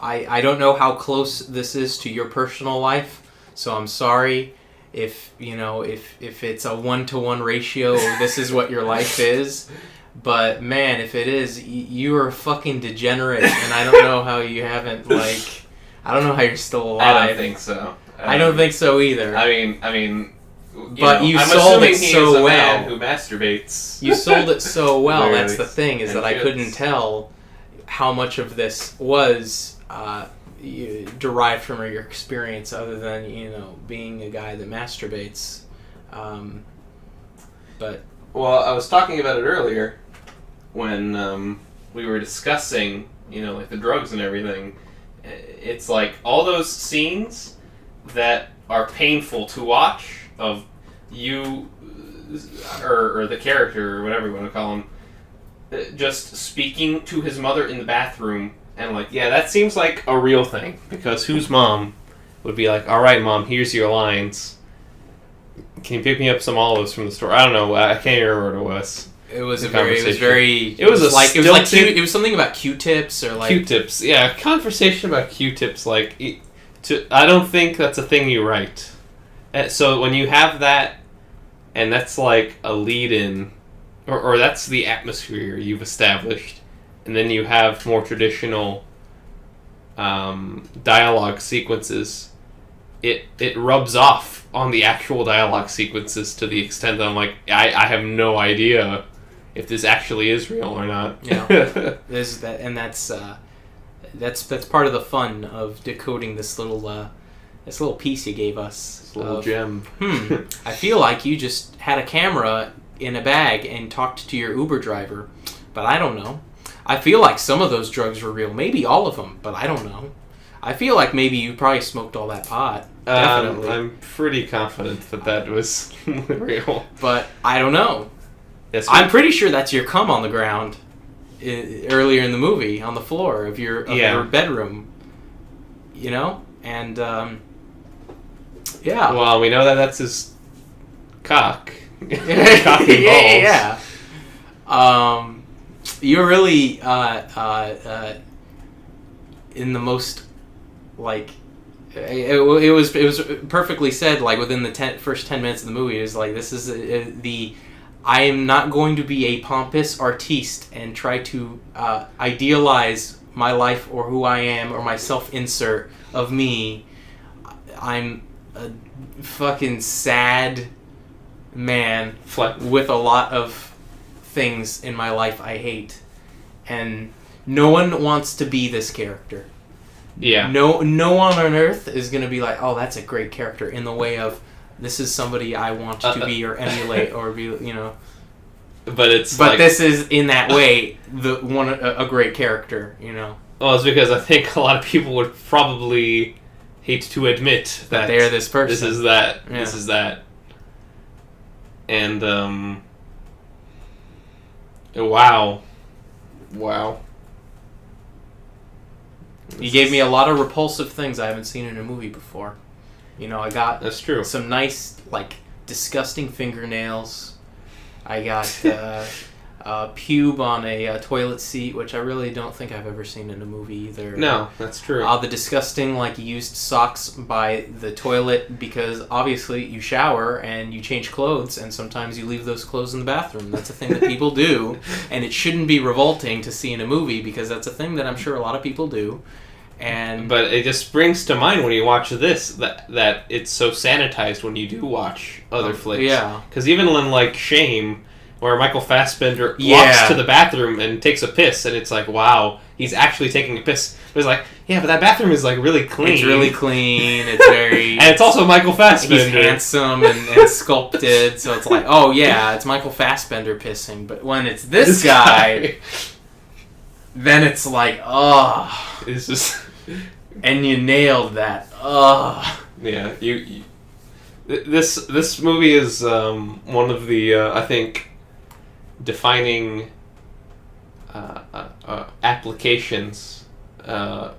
I don't know how close this is to your personal life, so I'm sorry if it's a 1-to-1 ratio, or this is what your life is. But man, if it is, you are a fucking degenerate, and I don't know how you haven't I don't know how you're still alive. I don't think so. I don't think so either. I mean. You sold it so well. Man who masturbates. You sold it so well. Literally. That's the thing, is that I couldn't tell how much of this was derived from your experience, other than being a guy that masturbates. But Well, I was talking about it earlier when we were discussing, like the drugs and everything. It's like all those scenes that are painful to watch of you or the character or whatever you want to call him just speaking to his mother in the bathroom, and like, yeah, that seems like a real thing, because whose mom would be like, all right, Mom, here's your lines. Can you pick me up some olives from the store? I don't know. I can't even remember what it was. it was The a very, conversation. it was something about Q-tips or like Q-tips. Yeah, a conversation about Q-tips. Like, I don't think that's a thing you write. So when you have that, and that's like a lead-in, or that's the atmosphere you've established, and then you have more traditional dialogue sequences, it rubs off on the actual dialogue sequences to the extent that I'm like, I have no idea if this actually is real or not. there's that, and that's part of the fun of decoding this little piece you gave us. This little gem. I feel like you just had a camera in a bag and talked to your Uber driver, but I don't know. I feel like some of those drugs were real, maybe all of them, but I don't know. I feel like maybe you probably smoked all that pot. Definitely. I'm pretty confident that was real. But I don't know. Yes, I'm pretty sure that's your cum on the ground earlier in the movie, on the floor of your bedroom. And yeah. Well, we know that that's his cock. Cock and Yeah. You're really in the most, like, it was perfectly said, like, within the first 10 minutes of the movie. It was like, this is I am not going to be a pompous artiste and try to idealize my life or who I am or my self-insert of me. I'm a fucking sad man with a lot of things in my life I hate, and no one wants to be this character. Yeah. No one on earth is going to be like, oh, that's a great character, in the way of, this is somebody I want to be or emulate or be, But this is, in that way, a great character, Well, it's because I think a lot of people would probably hate to admit that they're this person. This is that. Yeah. This is that. And wow. You gave me a lot of repulsive things I haven't seen in a movie before. I got That's true. some nice, like, disgusting fingernails. I got pube on a toilet seat, which I really don't think I've ever seen in a movie either. No, that's true. The disgusting, like, used socks by the toilet, because obviously you shower and you change clothes, and sometimes you leave those clothes in the bathroom. That's a thing that people do, and it shouldn't be revolting to see in a movie, because that's a thing that I'm sure a lot of people do. But it just springs to mind when you watch this that it's so sanitized when you do watch other flicks. Yeah. Because even in, like, Shame, where Michael Fassbender walks to the bathroom and takes a piss, and it's like, wow, he's actually taking a piss. But it's like, yeah, but that bathroom is, like, really clean. It's really clean. It's very... and it's also Michael Fassbender. He's handsome and sculpted, so it's like, oh, yeah, it's Michael Fassbender pissing. But when it's this guy, then it's like, oh. It's just... And you nailed that. Oh. Yeah, This movie is one of the I think defining applications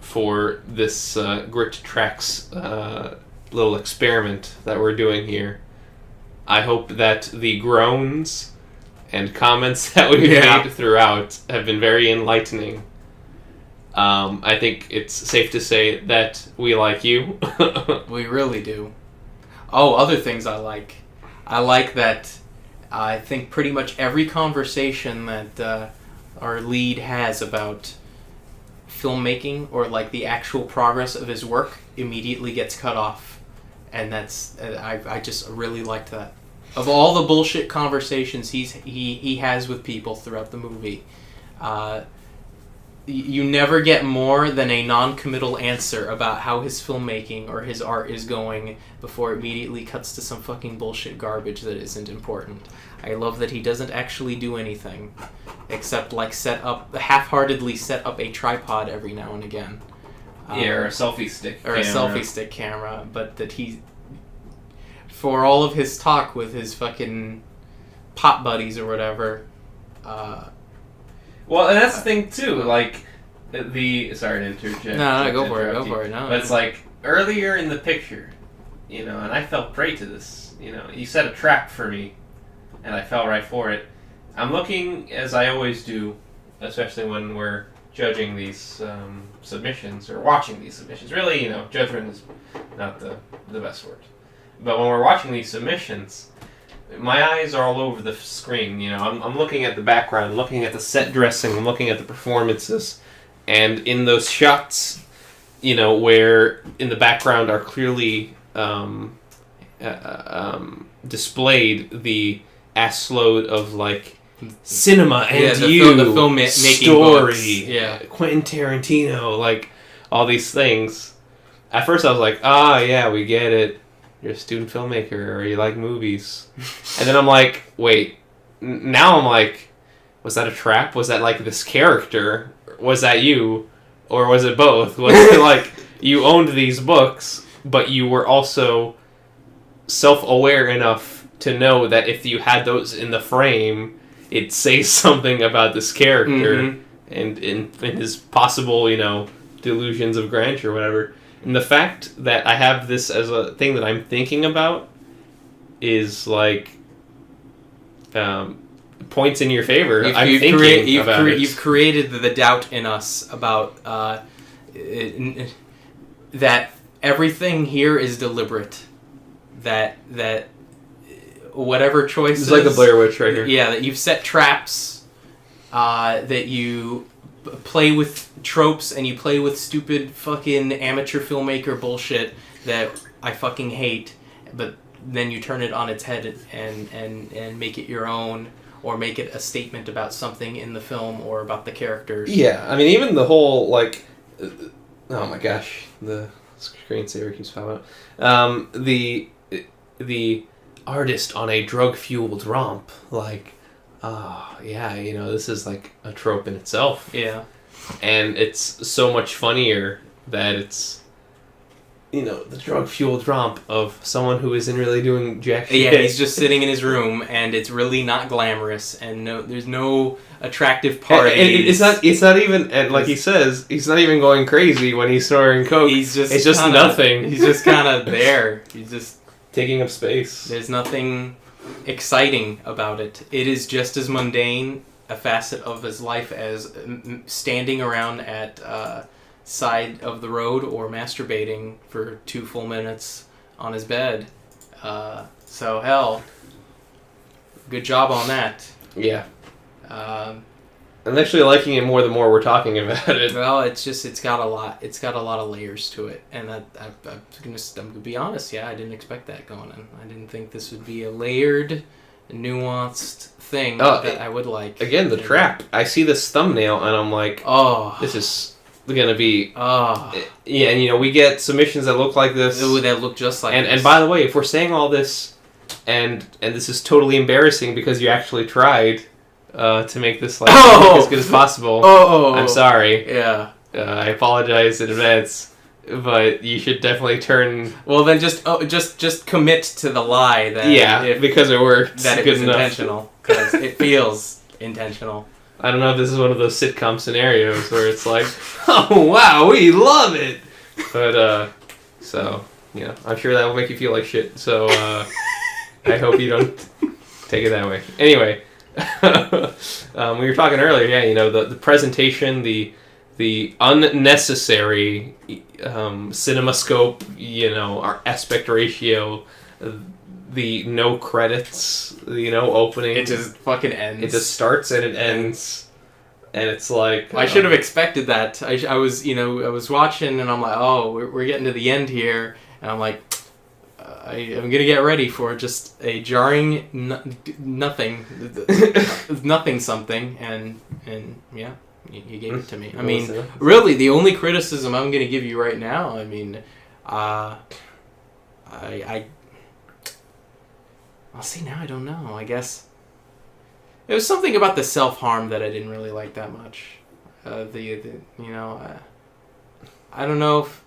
for this Grit Tracks little experiment that we're doing here. I hope that the groans and comments that we've made throughout have been very enlightening. I think it's safe to say that we like you. We really do. Oh, other things I like. I like that I think pretty much every conversation that our lead has about filmmaking or like the actual progress of his work immediately gets cut off. And that's I just really liked that. Of all the bullshit conversations he has with people throughout the movie, you never get more than a non-committal answer about how his filmmaking or his art is going before it immediately cuts to some fucking bullshit garbage that isn't important. I love that he doesn't actually do anything except like half-heartedly set up a tripod every now and again. Or a selfie stick or camera. A selfie stick camera, but that he, for all of his talk with his fucking pop buddies or whatever. Well, and that's the thing too. Like sorry to interject. No, go for it. No, but it's like earlier in the picture, and I fell prey to this. You set a trap for me, and I fell right for it. I'm looking, as I always do, especially when we're judging these submissions or watching these submissions. Really, judgment is not the best word. But when we're watching these submissions, my eyes are all over the screen. I'm looking at the background, looking at the set dressing, I'm looking at the performances, and in those shots, where in the background are clearly displayed the assload of like cinema and the film making story, books. Quentin Tarantino, like all these things. At first, I was like, yeah, we get it. You're a student filmmaker, or you like movies. And then I'm like, wait. Now I'm like, was that a trap? Was that like this character? Was that you? Or was it both? Was it like you owned these books, but you were also self-aware enough to know that if you had those in the frame, it says something about this character and in his possible, delusions of grandeur or whatever. And the fact that I have this as a thing that I'm thinking about is like points in your favor. You've created the doubt in us about that everything here is deliberate. That whatever choices... It's like the Blair Witch right here. Yeah, that you've set traps, that you play with tropes and you play with stupid fucking amateur filmmaker bullshit that I fucking hate, but then you turn it on its head and make it your own, or make it a statement about something in the film or about the characters. Yeah, I mean, even the whole, like... oh my gosh, the screensaver keeps popping up. The artist on a drug-fueled romp, like... yeah, this is like a trope in itself. Yeah. And it's so much funnier that it's, the drug-fueled romp of someone who isn't really doing jack shit. Yeah, he's just sitting in his room, and it's really not glamorous, and there's no attractive party. And it's not even, and like he says, he's not even going crazy when he's snorting coke. It's just nothing. He's just kind of there. He's just... taking up space. There's nothing exciting about it. It is just as mundane a facet of his life as standing around at side of the road or masturbating for 2 full minutes on his bed. So hell, good job on that. Yeah. I'm actually liking it more the more we're talking about it. Well, it's got a lot of layers to it, and I'm gonna be honest. Yeah, I didn't expect that going in. I didn't think this would be a layered, nuanced thing that I would like. Again, the trap. I see this thumbnail and I'm like, this is gonna be. Yeah, and we get submissions that look like this. That look just like this. And by the way, if we're saying all this, and this is totally embarrassing because you actually tried. To make this as good as possible. I'm sorry. Yeah. I apologize in advance, but you should definitely turn. Well, then just commit to the lie that because it worked. That it was intentional, because it feels intentional. I don't know if this is one of those sitcom scenarios where it's like, oh wow, we love it, but so I'm sure that will make you feel like shit. So I hope you don't take it that way. Anyway. We were talking earlier, the presentation, the unnecessary cinemascope, our aspect ratio, the no credits, opening. It just fucking ends. It just starts and it ends, and it's like I should have expected that. I was watching and I'm like, oh, we're getting to the end here, and I'm like. I'm gonna get ready for just a jarring nothing something, and yeah, You gave it to me. I Well, mean, so- really, the only criticism I'm going to give you right now, I mean, I'll see, now I don't know. I guess it was something about the self-harm that I didn't really like that much. I don't know if...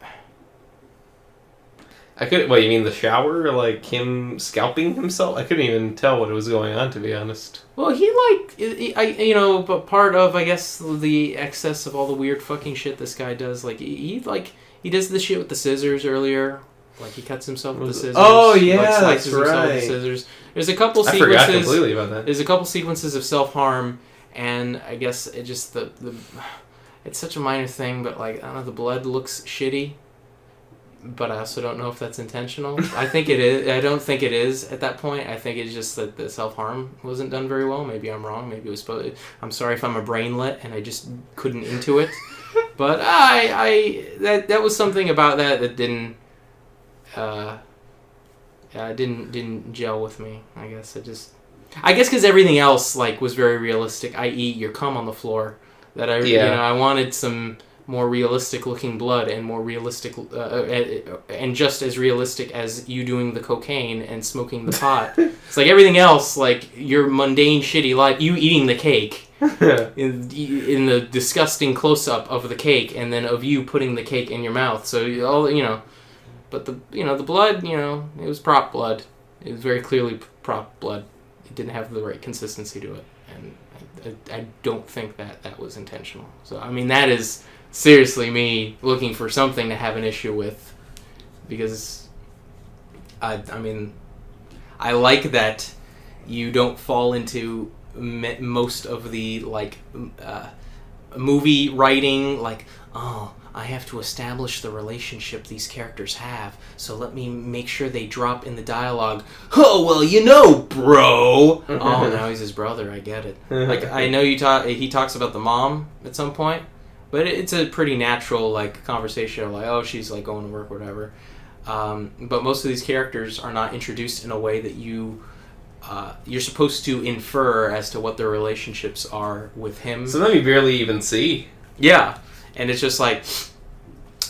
I could. What, you mean the shower? Like him scalping himself? I couldn't even tell what was going on, to be honest. Well, but part of, I guess, the excess of all the weird fucking shit this guy does, like, he does this shit with the scissors earlier. Like, he cuts himself with the scissors. Oh, yeah, like, slices that's himself with right. the scissors. There's a couple I forgot sequences... completely about that. There's a couple sequences of self-harm, and I guess it just, it's such a minor thing, but, like, I don't know, the blood looks shitty. But I also don't know if that's intentional. I think it is. I don't think it is at that point. I think it's just that the self-harm wasn't done very well. Maybe I'm wrong. Maybe it was supposed... I'm sorry if I'm a brainlet and I just couldn't intuit. But that was something about that didn't didn't gel with me. I guess because everything else, like, was very realistic. I.e., your cum on the floor. That I wanted some more realistic looking blood and more realistic and just as realistic as you doing the cocaine and smoking the pot. It's like everything else, like your mundane shitty life, you eating the cake in the disgusting close up of the cake and then of you putting the cake in your mouth. So but the blood, it was prop blood. It was very clearly prop blood. It didn't have the right consistency to it, and I don't think that was intentional. So I mean, that is seriously me looking for something to have an issue with, because I mean, I like that you don't fall into most of the, like, movie writing, like, oh, I have to establish the relationship these characters have, so let me make sure they drop in the dialogue, oh, well, bro. Oh, now he's his brother, I get it. Like, I know he talks about the mom at some point, but it's a pretty natural, like, conversation, like, oh, she's, like, going to work or whatever. But most of these characters are not introduced in a way that you're supposed to infer as to what their relationships are with him. So then you barely even see. Yeah. And it's just like,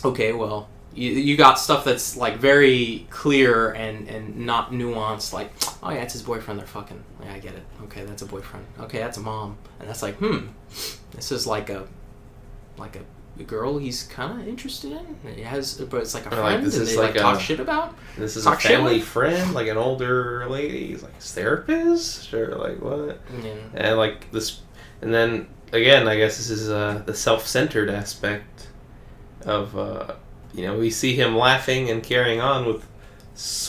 okay, well, you got stuff that's, like, very clear and not nuanced, like, oh, yeah, it's his boyfriend, they're fucking. Yeah, I get it. Okay, that's a boyfriend. Okay, that's a mom. And that's like, this is like a girl he's kind of interested in. But it's like a friend, like, this and is they like talk shit about. This is Talk a shit family with? friend, like an older lady. He's like his therapist, or like what? Yeah. And like this, and then again, I guess this is the self-centered aspect of we see him laughing and carrying on with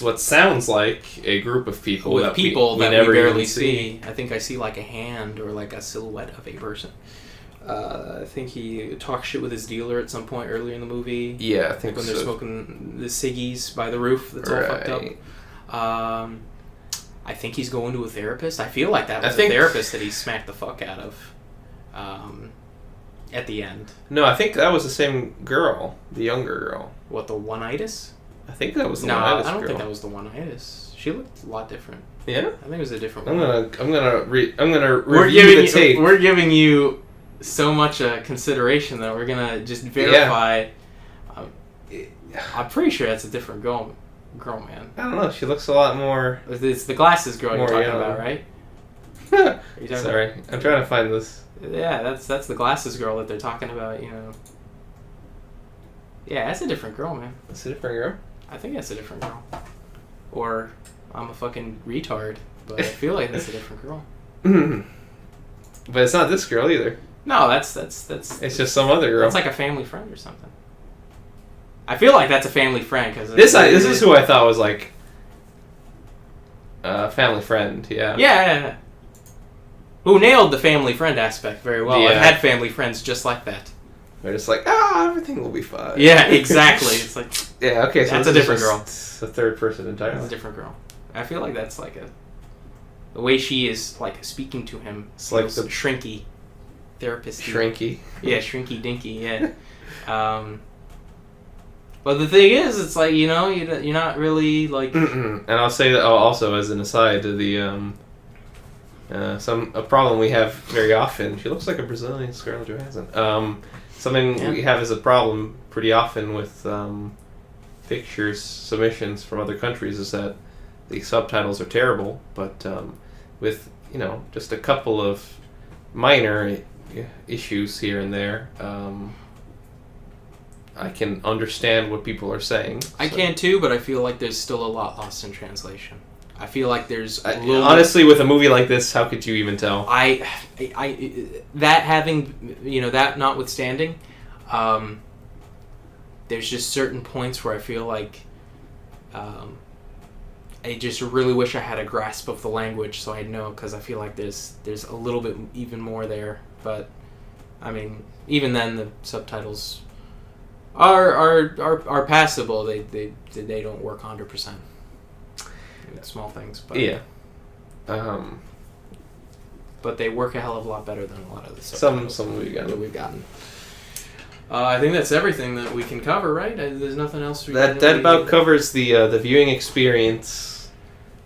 what sounds like a group of people With that people we that never we barely even see. I think I see, like, a hand or, like, a silhouette of a person. I think he talks shit with his dealer at some point earlier in the movie. Yeah, I think when so. they're smoking the ciggies by the roof that's all fucked up. I think he's going to a therapist. I feel like that was a therapist that he smacked the fuck out of at the end. No, I think that was the same girl, the younger girl. What, the one-itis? I think that was the No, one-itis I don't girl. think that was the one-itis. She looked a lot different. Yeah? I think it was a different I'm one. gonna review the tape. We're giving you so much consideration that we're gonna just verify. Yeah. I'm pretty sure that's a different girl, man. I don't know. She looks a lot more. It's the glasses girl you're More talking young. about, right? Are you talking Sorry, I'm trying to find this. Yeah, that's the glasses girl that they're talking about. Yeah, that's a different girl, man. That's a different girl. I think that's a different girl. Or I'm a fucking retard, but I feel like that's a different girl. But it's not this girl either. No, that's It's just some other girl. That's like a family friend or something. I feel like that's a family friend because This is who I thought was like family friend. Yeah. Yeah. Who nailed the family friend aspect very well. Yeah. I've had family friends just like that. They're just like, everything will be fine. Yeah, exactly. It's like, Yeah. Okay. So That's this a is different just girl. A third person that's entirely. a different girl. I feel like that's like the way she is, like, speaking to him. It's like feels the shrinky therapist. Shrinky. Yeah, shrinky dinky. Yeah. But the thing is, it's like, you're not really like. And I'll say that also as an aside to the A problem we have very often. She looks like a Brazilian Scarlett Johansson. Something we have as a problem pretty often with pictures submissions from other countries is that the subtitles are terrible. But with just a couple of minor issues here and there, I can understand what people are saying. I can too, but I feel like there's still a lot lost in translation. I feel like there's honestly, with a movie like this, how could you even tell? That notwithstanding, there's just certain points where I feel like I just really wish I had a grasp of the language so I'd know, because I feel like there's a little bit even more there. But I mean, even then, the subtitles are passable. They don't work 100%. Small things, but yeah. But they work a hell of a lot better than a lot of the subtitles some we've gotten. I think that's everything that we can cover, right? There's nothing else. That about covers the viewing experience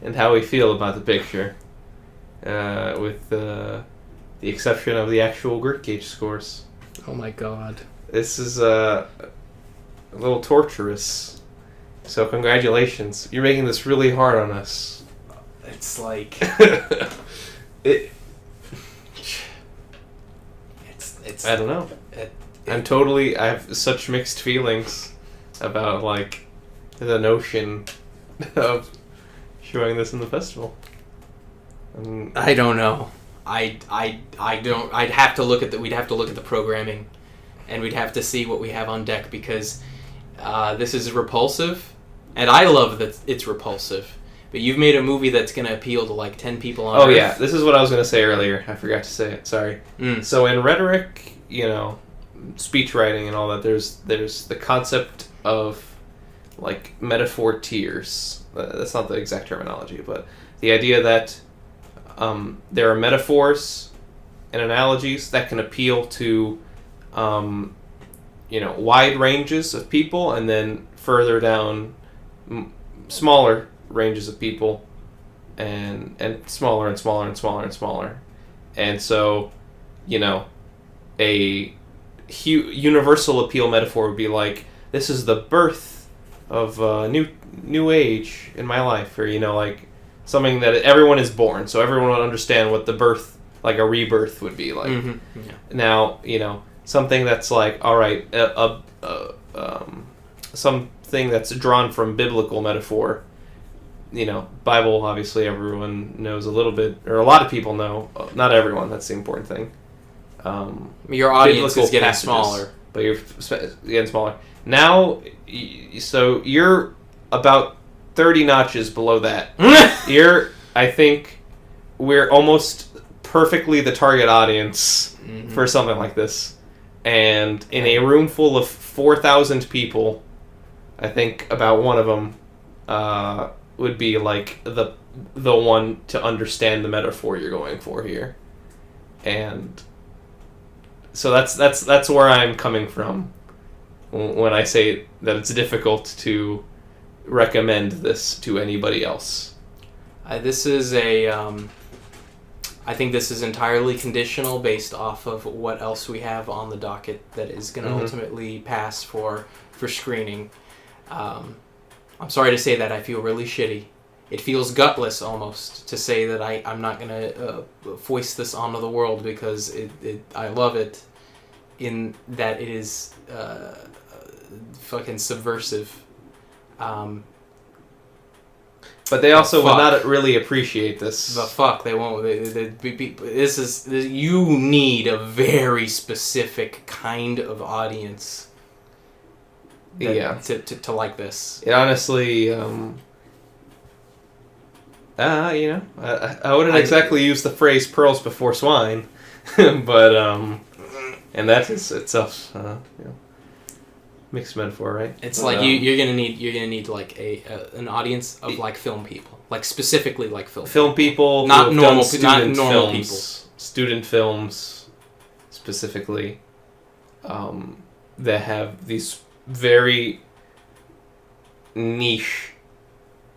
and how we feel about the picture, with the exception of the actual grit gauge scores. Oh my god! This is a little torturous. So congratulations, you're making this really hard on us. It's like it's I don't know. I have such mixed feelings about like the notion of showing this in the festival. I don't know. I don't. I'd have to look at we'd have to look at the programming, and we'd have to see what we have on deck, because this is repulsive. And I love that it's repulsive. But you've made a movie that's going to appeal to like 10 people on Earth. Oh, yeah. This is what I was going to say earlier. I forgot to say it. Sorry. So in rhetoric, speech writing and all that, there's the concept of like metaphor tiers. That's not the exact terminology, but the idea that there are metaphors and analogies that can appeal to wide ranges of people, and then further down smaller ranges of people, and smaller and smaller and smaller and smaller. And so, a universal appeal metaphor would be like, this is the birth of a new age in my life, or like something that everyone is born, so everyone would understand what the birth, like a rebirth, would be like. Mm-hmm. Yeah. Now, something that's like, all right, something that's drawn from biblical metaphor. Bible, obviously everyone knows a little bit, or a lot of people know. Not everyone, that's the important thing. Your audience is getting smaller. But you're getting smaller. Now, so you're about 30 notches below that. I think we're almost perfectly the target audience for something like this. And in a room full of 4,000 people, I think about one of them would be like the one to understand the metaphor you're going for here, and so that's where I'm coming from when I say that it's difficult to recommend this to anybody else. This is I think this is entirely conditional based off of what else we have on the docket that is going to ultimately pass for screening. I'm sorry to say that. I feel really shitty. It feels gutless almost to say that I'm not going to foist this onto the world, because I love it in that it is fucking subversive. But they also will not really appreciate this. The fuck, they won't. You need a very specific kind of audience. To like this. It honestly, I wouldn't exactly use the phrase "pearls before swine," but and that is itself, mixed metaphor, right? It's like you're gonna need like an audience of like film people, like specifically like film people, not normal people, student films specifically, that have these very niche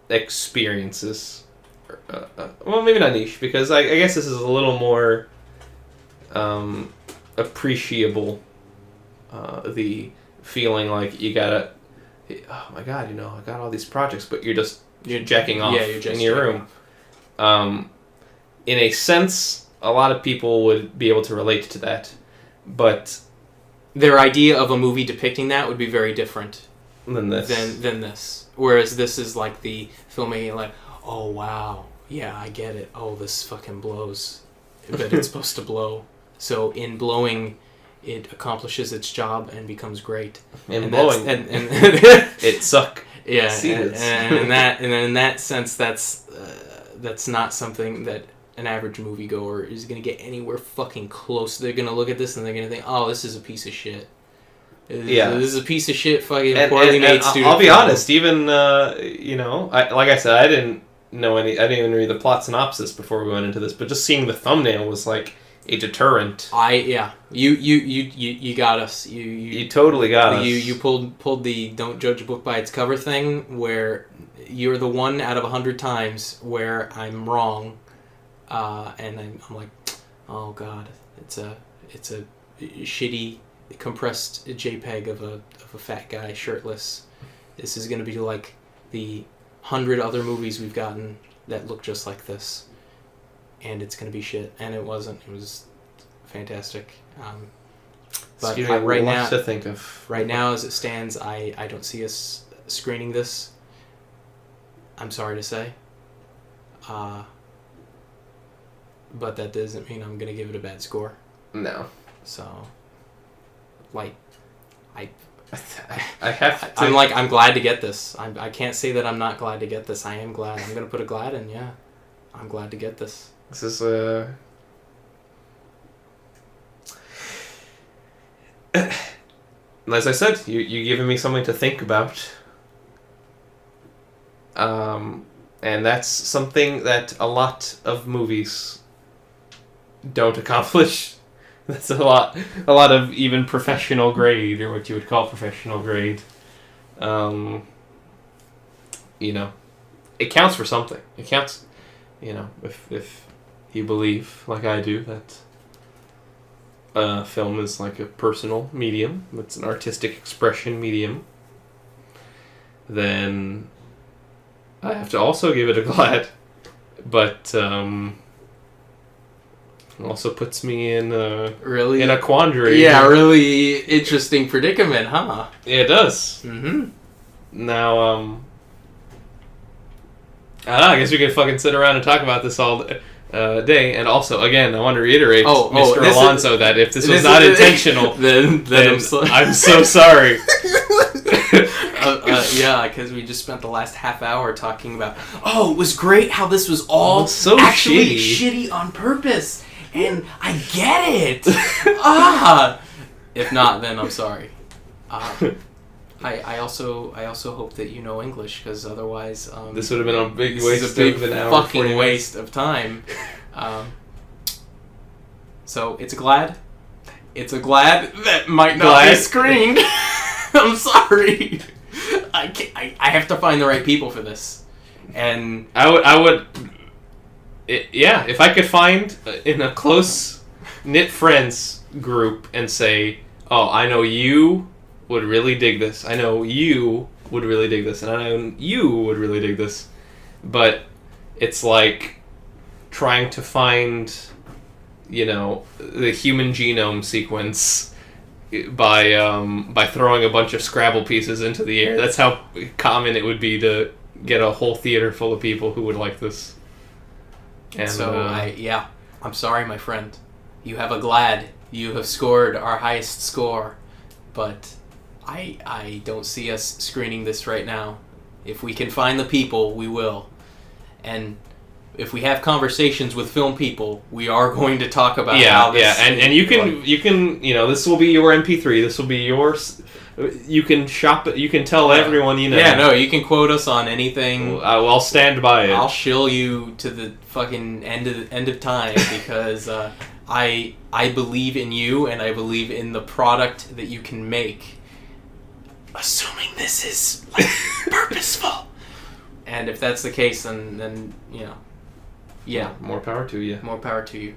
experiences. well, maybe not niche, because I guess this is a little more appreciable. The feeling like you gotta, oh my god, you know, I got all these projects, but you're jacking off in your room. In a sense, a lot of people would be able to relate to that, but their idea of a movie depicting that would be very different than this. Than this. Whereas this is like the filmmaking, like, oh wow, yeah, I get it. Oh, this fucking blows, but it's supposed to blow. So in blowing, it accomplishes its job and becomes great. And blowing, and it suck. Yeah, and in that sense, that's not something that an average moviegoer is going to get anywhere fucking close. They're going to look at this and they're going to think, oh, this is a piece of shit. This is a piece of shit fucking poorly made student I'll be film. honest, even, you know, like I said, I didn't even read the plot synopsis before we went into this, but just seeing the thumbnail was like a deterrent. You got us. You totally got us. You pulled the don't judge a book by its cover thing, where you're the one out of 100 times where I'm wrong, and I'm like, oh god, it's a shitty compressed JPEG of a fat guy shirtless. This is gonna be like the 100 other movies we've gotten that look just like this. And it's going to be shit. And it wasn't. It was fantastic. But right now, to think of. Right now, as it stands, I don't see us screening this. I'm sorry to say. But that doesn't mean I'm going to give it a bad score. No. So, like, I have to... I'm glad to get this. I can't say that I'm not glad to get this. I am glad. I'm going to put a glad in, yeah. I'm glad to get this. This is as I said, you're giving me something to think about. And that's something that a lot of movies don't accomplish. That's a lot of even professional grade, or what you would call professional grade. You know, it counts for something. It counts, you know, if you believe, like I do, that film is like a personal medium, it's an artistic expression medium, then I have to also give it a glad. But it also puts me in a quandary. Yeah, really interesting predicament, huh? Yeah, it does. Mm-hmm. Now, I guess we can fucking sit around and talk about this all day. And also, again, I want to reiterate, Mr. Alonso, that if this was not intentional, then I'm so sorry. Yeah, because we just spent the last half hour talking about, it was great how this was all so actually shitty on purpose. And I get it. If not, then I'm sorry. I also hope that you know English, because otherwise this would have been a big waste of an hour, fucking waste of time. So it's a glad that might not be screened. I'm sorry. I have to find the right people for this, and I would. If I could find in a close knit friends group and say, oh, I know you would really dig this. I know you would really dig this. And I know you would really dig this. But it's like trying to find, you know, the human genome sequence by throwing a bunch of Scrabble pieces into the air. That's how common it would be to get a whole theater full of people who would like this. And so, I'm sorry, my friend. You have a glad. You have scored our highest score. But I don't see us screening this right now. If we can find the people, we will. And if we have conversations with film people, we are going to talk about how this... Yeah, and you can, you know, this will be your MP3, this will be yours... You can shop it. You can tell everyone you know. Yeah, no, you can quote us on anything. I'll stand by it. I'll shill you to the fucking end of time, because I believe in you, and I believe in the product that you can make. Assuming this is like purposeful. And if that's the case, then you know, Yeah. More power to you. More power to you.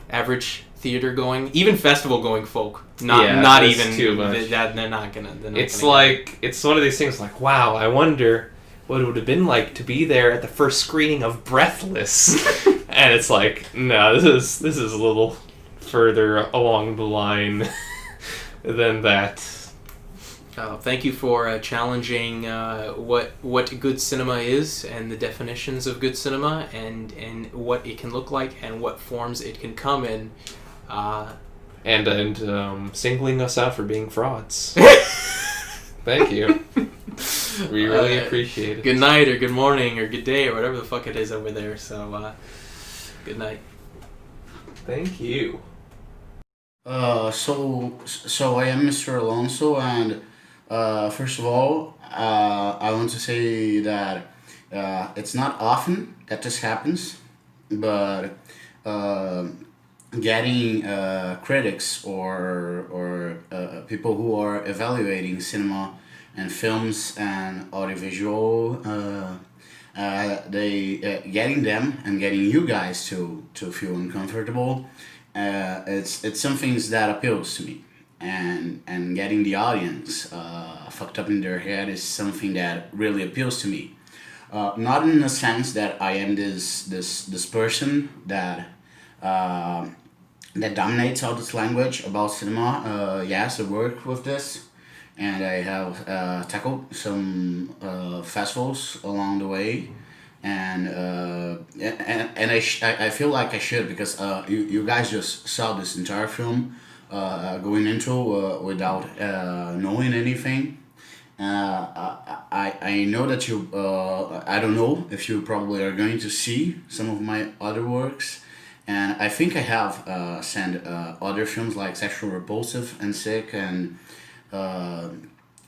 Average theater going, even festival going folk, not that's even too much. they're not gonna. It's like it's one of these things. Like, wow, I wonder what it would have been like to be there at the first screening of Breathless, and it's like, no, this is a little further along the line than that. Thank you for challenging what good cinema is and the definitions of good cinema and what it can look like and what forms it can come in. And singling us out for being frauds. Thank you. We really appreciate it. Good night or good morning or good day or whatever the fuck it is over there. So, good night. Thank you. So I am Mr. Alonso, and first of all, I want to say that it's not often that this happens, but getting critics or people who are evaluating cinema and films and audiovisual, getting them and getting you guys to feel uncomfortable. It's some things that appeals to me, and getting the audience fucked up in their head is something that really appeals to me. Not in the sense that I am this person that that dominates all this language about cinema. Yes, I work with this, and I have tackled some festivals along the way, and I feel like I should, because you guys just saw this entire film going into without knowing anything. I know that you I don't know if you probably are going to see some of my other works, and I think I have sent other films like Sexual Repulsive and Sick, and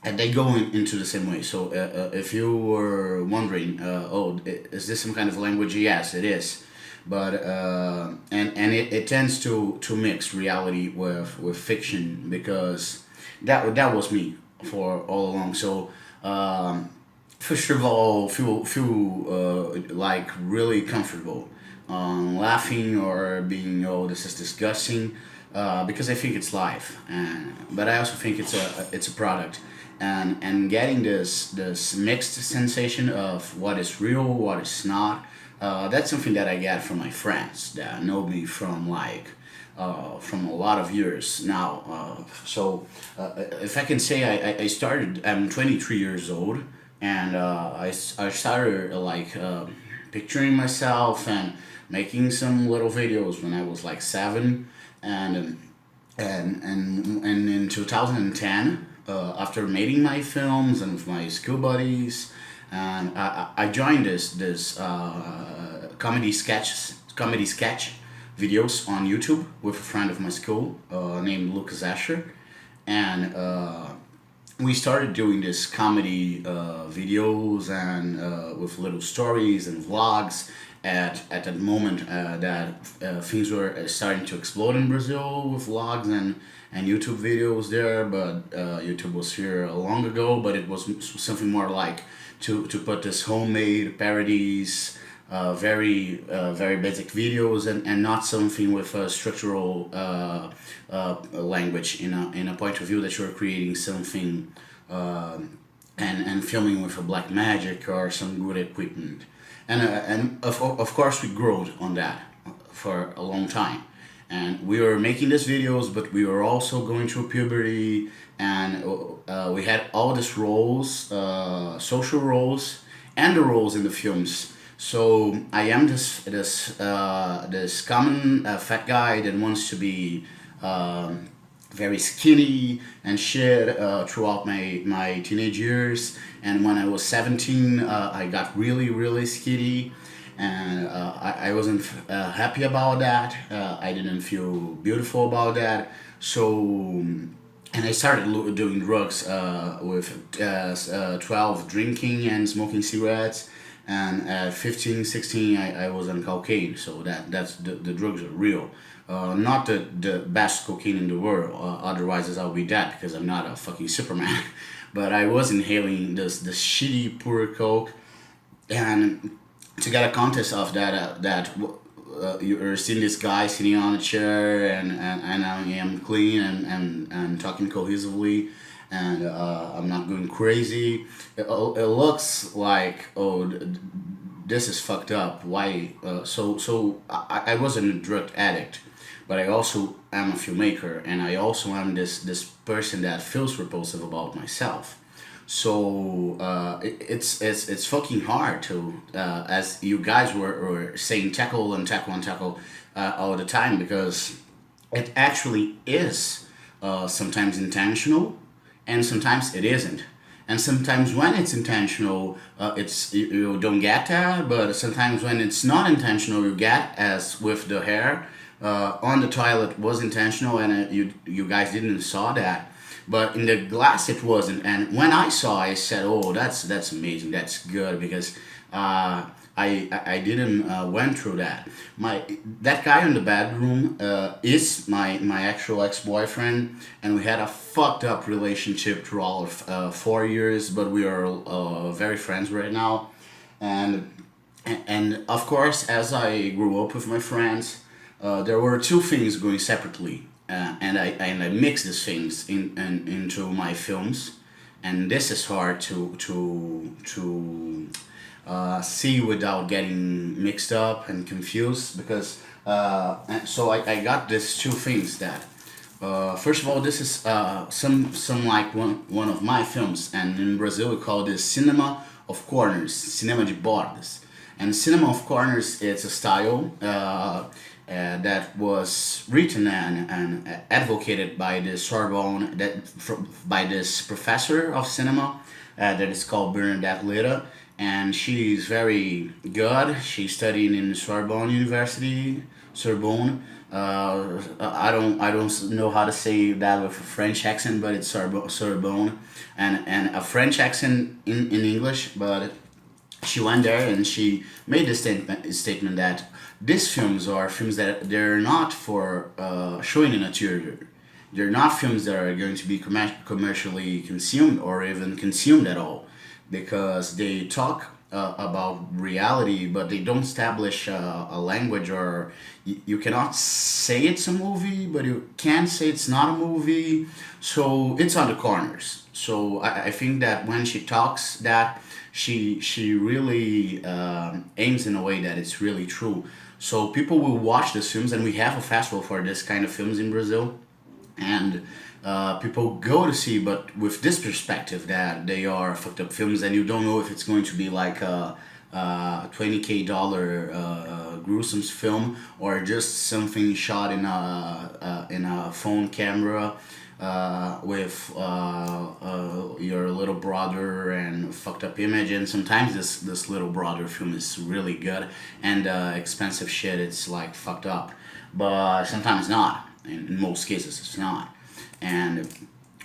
they go into the same way. So if you were wondering, is this some kind of language? Yes, it is, but and it tends to mix reality with fiction, because that was me for all along. So first of all, feel like really comfortable laughing or being, oh, this is disgusting, because I think it's life, but I also think it's a product, and getting this mixed sensation of what is real, what is not. That's something that I get from my friends that know me from from a lot of years now. So if I can say, I started, I'm 23 years old, and I started picturing myself and making some little videos when I was like 7, and in 2010, after making my films and with my school buddies, and I joined this comedy sketch videos on YouTube with a friend of my school named Lucas Asher, and we started doing this comedy videos and with little stories and vlogs at that moment that things were starting to explode in Brazil with vlogs and YouTube videos there, but YouTube was here long ago, but it was something more like to put this homemade parodies, very basic videos, and not something with a structural language in a point of view that you're creating something and filming with a black magic or some good equipment, and of course we growed on that for a long time, and we were making these videos, but we were also going through puberty, and we had all these roles, social roles, and the roles in the films. So I am this common fat guy that wants to be very skinny and shit throughout my teenage years. And when I was 17, I got really skinny, and I wasn't happy about that. I didn't feel beautiful about that. So, and I started doing drugs with 12, drinking and smoking cigarettes. And at 15, 16, I was on cocaine. So that's the drugs are real. Not the best cocaine in the world. Otherwise, I'll be dead, because I'm not a fucking Superman. But I was inhaling this shitty poor coke, and to get a contest of you're seeing this guy sitting on a chair and I am clean and talking cohesively and I'm not going crazy. It looks like, oh, this is fucked up. Why? I wasn't a drug addict, but I also am a filmmaker, and I also am this person that feels repulsive about myself. So it's fucking hard to, as you guys were saying, tackle and tackle and tackle all the time, because it actually is sometimes intentional and sometimes it isn't. And sometimes when it's intentional, you don't get that. But sometimes when it's not intentional, you get, as with the hair on the toilet was intentional, and you guys didn't saw that. But in the glass it wasn't. And when I saw, I said, "Oh, that's amazing. That's good," because I didn't went through that. That guy in the bedroom is my actual ex boyfriend, and we had a fucked up relationship through all of 4 years, but we are very friends right now, and of course, as I grew up with my friends, there were two things going separately, and I mixed these things into my films, and this is hard to see without getting mixed up and confused, because and so I got these two things that first of all, this is some like one of my films, and in Brazil we call this cinema of corners, cinema de bordas. And cinema of corners, it's a style that was written and advocated by the Sorbonne, by this professor of cinema that is called Bernadette Lira, and she's very good. She studied in Sorbonne University, Sorbonne. I don't know how to say that with a French accent, but it's Sorbonne, and a French accent in English, but she went there and she made the statement that these films are films that they're not for showing an interior. They're not films that are going to be commercially consumed or even consumed at all, because they talk about reality, but they don't establish a language, or you cannot say it's a movie, but you can say it's not a movie. So it's on the corners. So I think that when she talks that, she really aims in a way that it's really true. So people will watch these films, and we have a festival for this kind of films in Brazil, and people go to see, but with this perspective that they are fucked up films, and you don't know if it's going to be like a $20K gruesome film, or just something shot in a phone camera with your little brother and fucked up image. And sometimes this little brother film is really good, and expensive shit, it's like fucked up, but sometimes not. In most cases it's not. And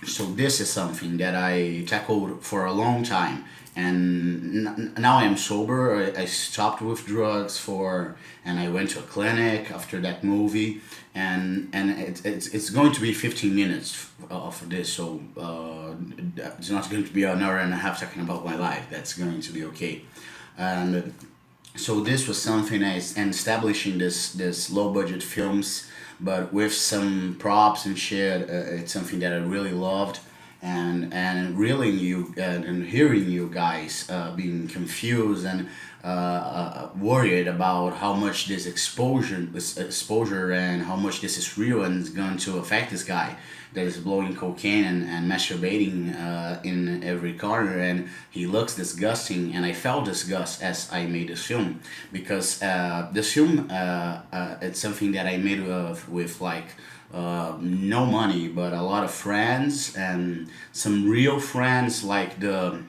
so this is something that I tackled for a long time, and now I am sober. I stopped with drugs and I went to a clinic after that movie, and it's going to be 15 minutes of this, so it's not going to be an hour and a half talking about my life. That's going to be okay. And so this was something and establishing this low budget films, but with some props and shit. It's something that I really loved, and really and hearing you guys being confused and worried about how much this exposure and how much this is real and is going to affect this guy that is blowing cocaine and masturbating in every corner, and he looks disgusting, and I felt disgust as I made this film, because this film it's something that I made with like no money, but a lot of friends, and some real friends, like the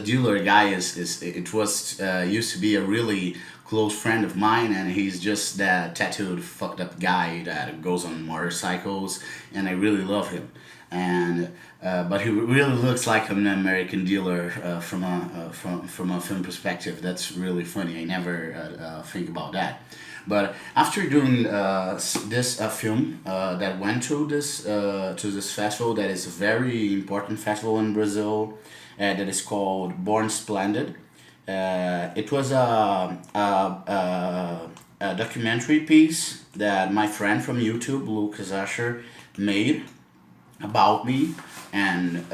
dealer guy it was used to be a really close friend of mine, and he's just that tattooed fucked up guy that goes on motorcycles, and I really love him. And but he really looks like an American dealer from a film perspective. That's really funny. I never think about that. But after doing this film that went to this festival, that is a very important festival in Brazil, that is called Born Splendid, It was a documentary piece that my friend from YouTube, Lucas Asher, made about me, and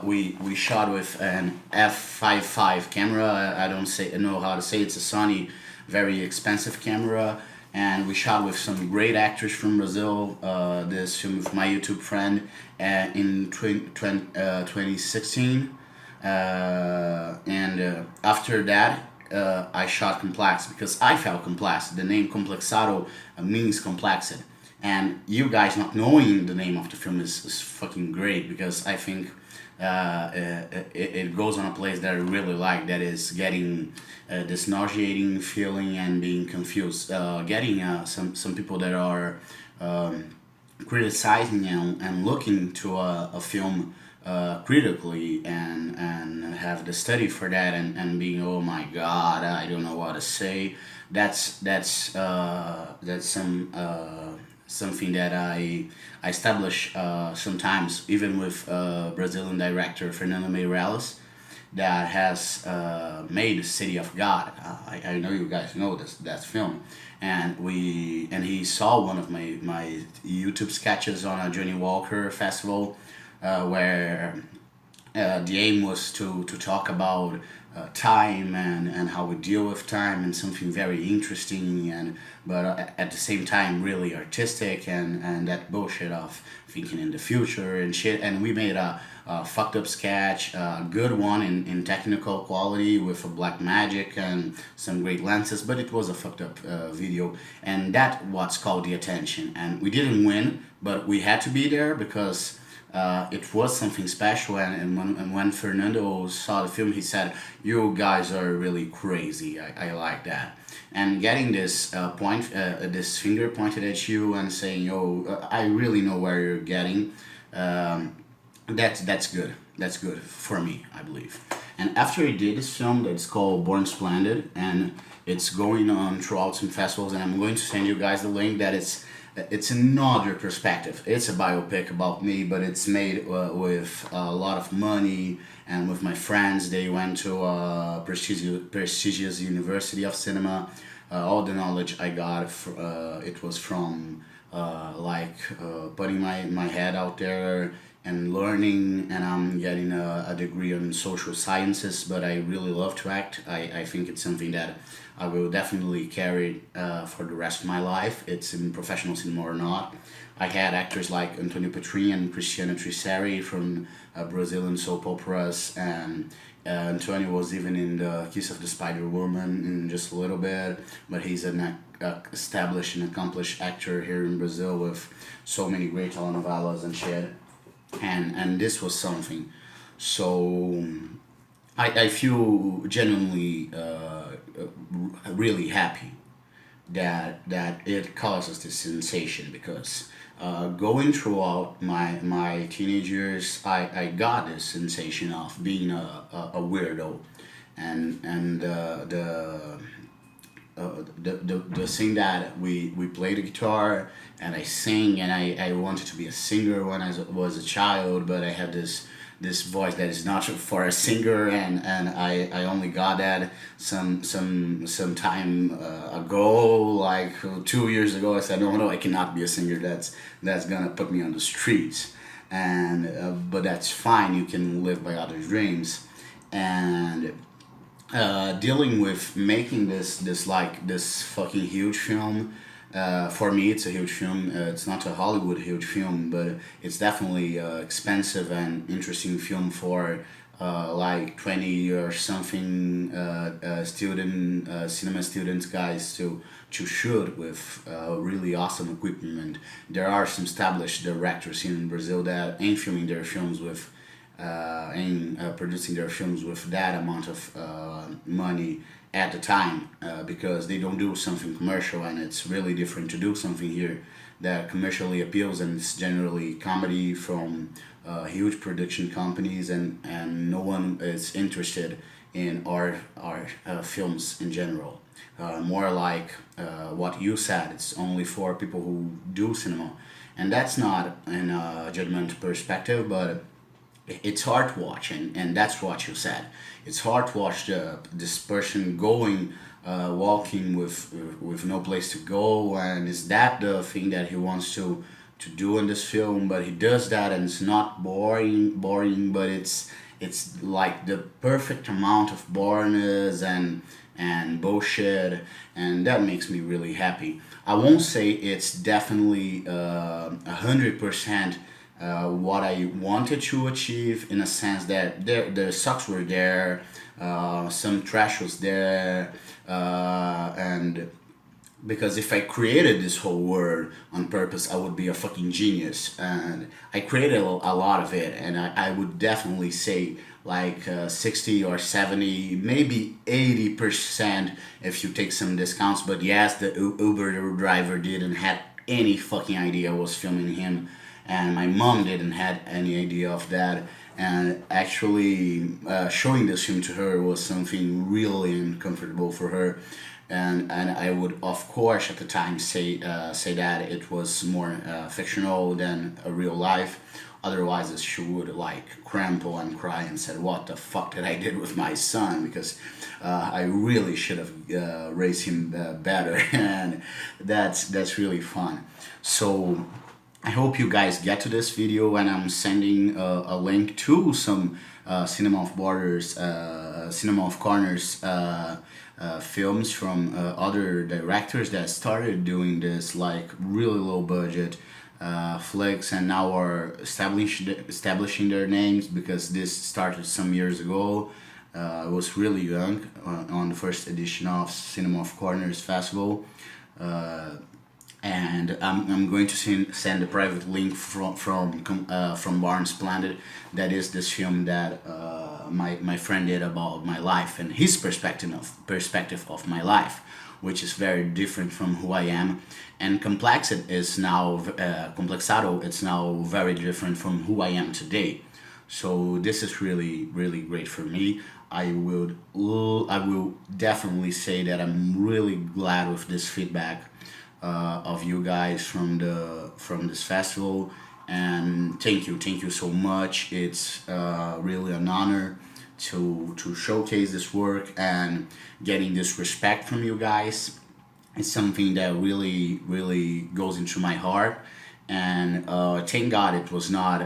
we shot with an f5.5 camera. I don't know how to say it's a Sony, very expensive camera, and we shot with some great actors from Brazil. This film with my YouTube friend in 2016, and after that. I shot complex because I felt complex. The name complexado means complexed, and you guys not knowing the name of the film is fucking great because I think it goes on a place that I really like, that is getting this nauseating feeling and being confused, getting some people that are criticizing and looking to a film critically and have the study for that, and being, oh my god, I don't know what to say. That's something that I establish sometimes even with Brazilian director Fernando Meirelles, that has made City of God. I know you guys know that film, and he saw one of my YouTube sketches on a Johnny Walker festival, where the aim was to talk about time and how we deal with time, and something very interesting, and but at the same time really artistic, and that bullshit of thinking in the future and shit. And we made a fucked up sketch, a good one in technical quality with a black magic and some great lenses, but it was a fucked up video, and that what's called the attention. And we didn't win, but we had to be there because it was something special, and when Fernando saw the film, he said, "You guys are really crazy. I like that." And getting this this finger pointed at you and saying, "Oh, I really know where you're getting," that's good. That's good for me, I believe. And after he did this film, that's called Born Splendid, and it's going on throughout some festivals, and I'm going to send you guys the link. That it's another perspective. It's a biopic about me, but it's made with a lot of money, and with my friends. They went to a prestigious university of cinema. All the knowledge I got, it was from putting my head out there and learning, and I'm getting a degree in social sciences, but I really love to act. I think it's something that I will definitely carry for the rest of my life. It's in professional cinema or not. I had actors like Antonio Petrin and Cristiano Trisseri from Brazilian soap operas, and Antonio was even in the Kiss of the Spider Woman in just a little bit, but he's an established and accomplished actor here in Brazil with so many great telenovelas and shit. And this was something. So I feel genuinely really happy that it causes this sensation, because going throughout my teenage years, I got this sensation of being a weirdo, and the thing that we play the guitar and I sing, and I wanted to be a singer when I was a child, but I had this voice that is not for a singer, and I only got that some time ago, like 2 years ago. I said, no, I cannot be a singer. That's gonna put me on the streets, and but that's fine. You can live by other dreams, and dealing with making this fucking huge film. For me, it's a huge film. It's not a Hollywood huge film, but it's definitely expensive and interesting film for like 20 or something cinema students guys to shoot with really awesome equipment. There are some established directors in Brazil that ain't filming their films with producing their films with that amount of money at the time, because they don't do something commercial, and it's really different to do something here that commercially appeals, and it's generally comedy from huge production companies, and no one is interested in our films in general. More like what you said, it's only for people who do cinema, and that's not in a judgment perspective, but it's hard to watch, and that's what you said. It's hard to watch this person going, walking with no place to go, and is that the thing that he wants to do in this film? But he does that, and it's not boring, but it's like the perfect amount of boringness and bullshit, and that makes me really happy. I won't say it's definitely 100% what I wanted to achieve, in a sense that the sucks were there, some trash was there, and because if I created this whole world on purpose, I would be a fucking genius. And I created a lot of it, and I would definitely say like 60 or 70, maybe 80% if you take some discounts. But yes, the Uber driver didn't have any fucking idea I was filming him, and my mom didn't had any idea of that. And actually, showing this film to her was something really uncomfortable for her, and I would of course at the time say that it was more fictional than a real life. Otherwise, she would like crumple and cry and said, "What the fuck did I did with my son?" Because I really should have raised him better, and that's really fun. So I hope you guys get to this video, and I'm sending a link to some Cinema of Borders, Cinema of Corners films from other directors that started doing this like really low budget flicks, and now are establishing their names, because this started some years ago. I was really young on the first edition of Cinema of Corners Festival. And I'm going to send a private link from Barnes Splendid. That is this film that my friend did about my life, and his perspective of my life, which is very different from who I am. And Complexado is now very different from who I am today. So this is really great for me. I will definitely say that I'm really glad with this feedback of you guys from this festival, and thank you so much. It's really an honor to showcase this work, and getting this respect from you guys. It's something that really goes into my heart, and thank God it was not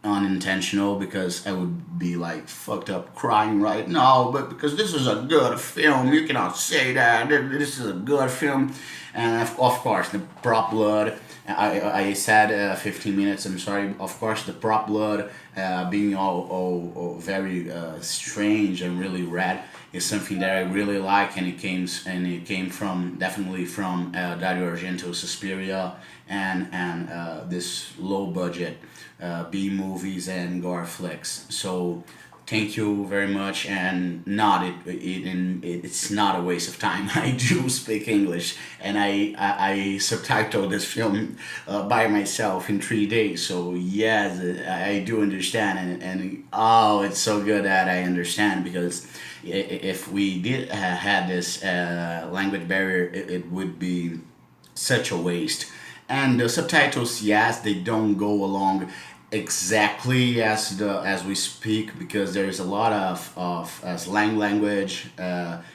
unintentional, because I would be like fucked up crying right now. But because this is a good film, you cannot say that this is a good film. And of course the prop blood, I said 15 minutes, I'm sorry. Of course the prop blood being all very strange and really red is something that I really like, and it came from definitely from Dario Argento's Suspiria and this low budget B movies and gore flicks. So thank you very much, and it's not a waste of time. I do speak English, and I subtitled this film by myself in 3 days. So yes, I do understand, and oh, it's so good that I understand, because if we did had this language barrier, it would be such a waste. And the subtitles, yes, they don't go along exactly as we speak, because there is a lot of slang language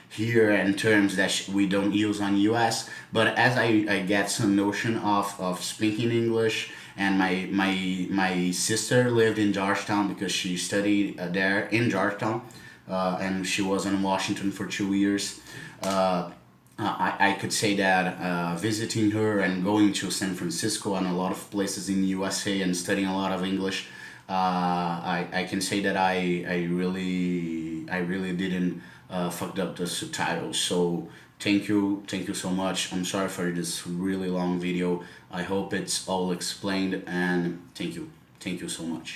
here, and terms that we don't use on US. But as I get some notion of speaking English, and my sister lived in Georgetown because she studied there in Georgetown, and she was in Washington for 2 years. I could say that visiting her and going to San Francisco and a lot of places in the USA and studying a lot of English, I can say that I really didn't fucked up the subtitles. So thank you so much. I'm sorry for this really long video. I hope it's all explained, and thank you so much.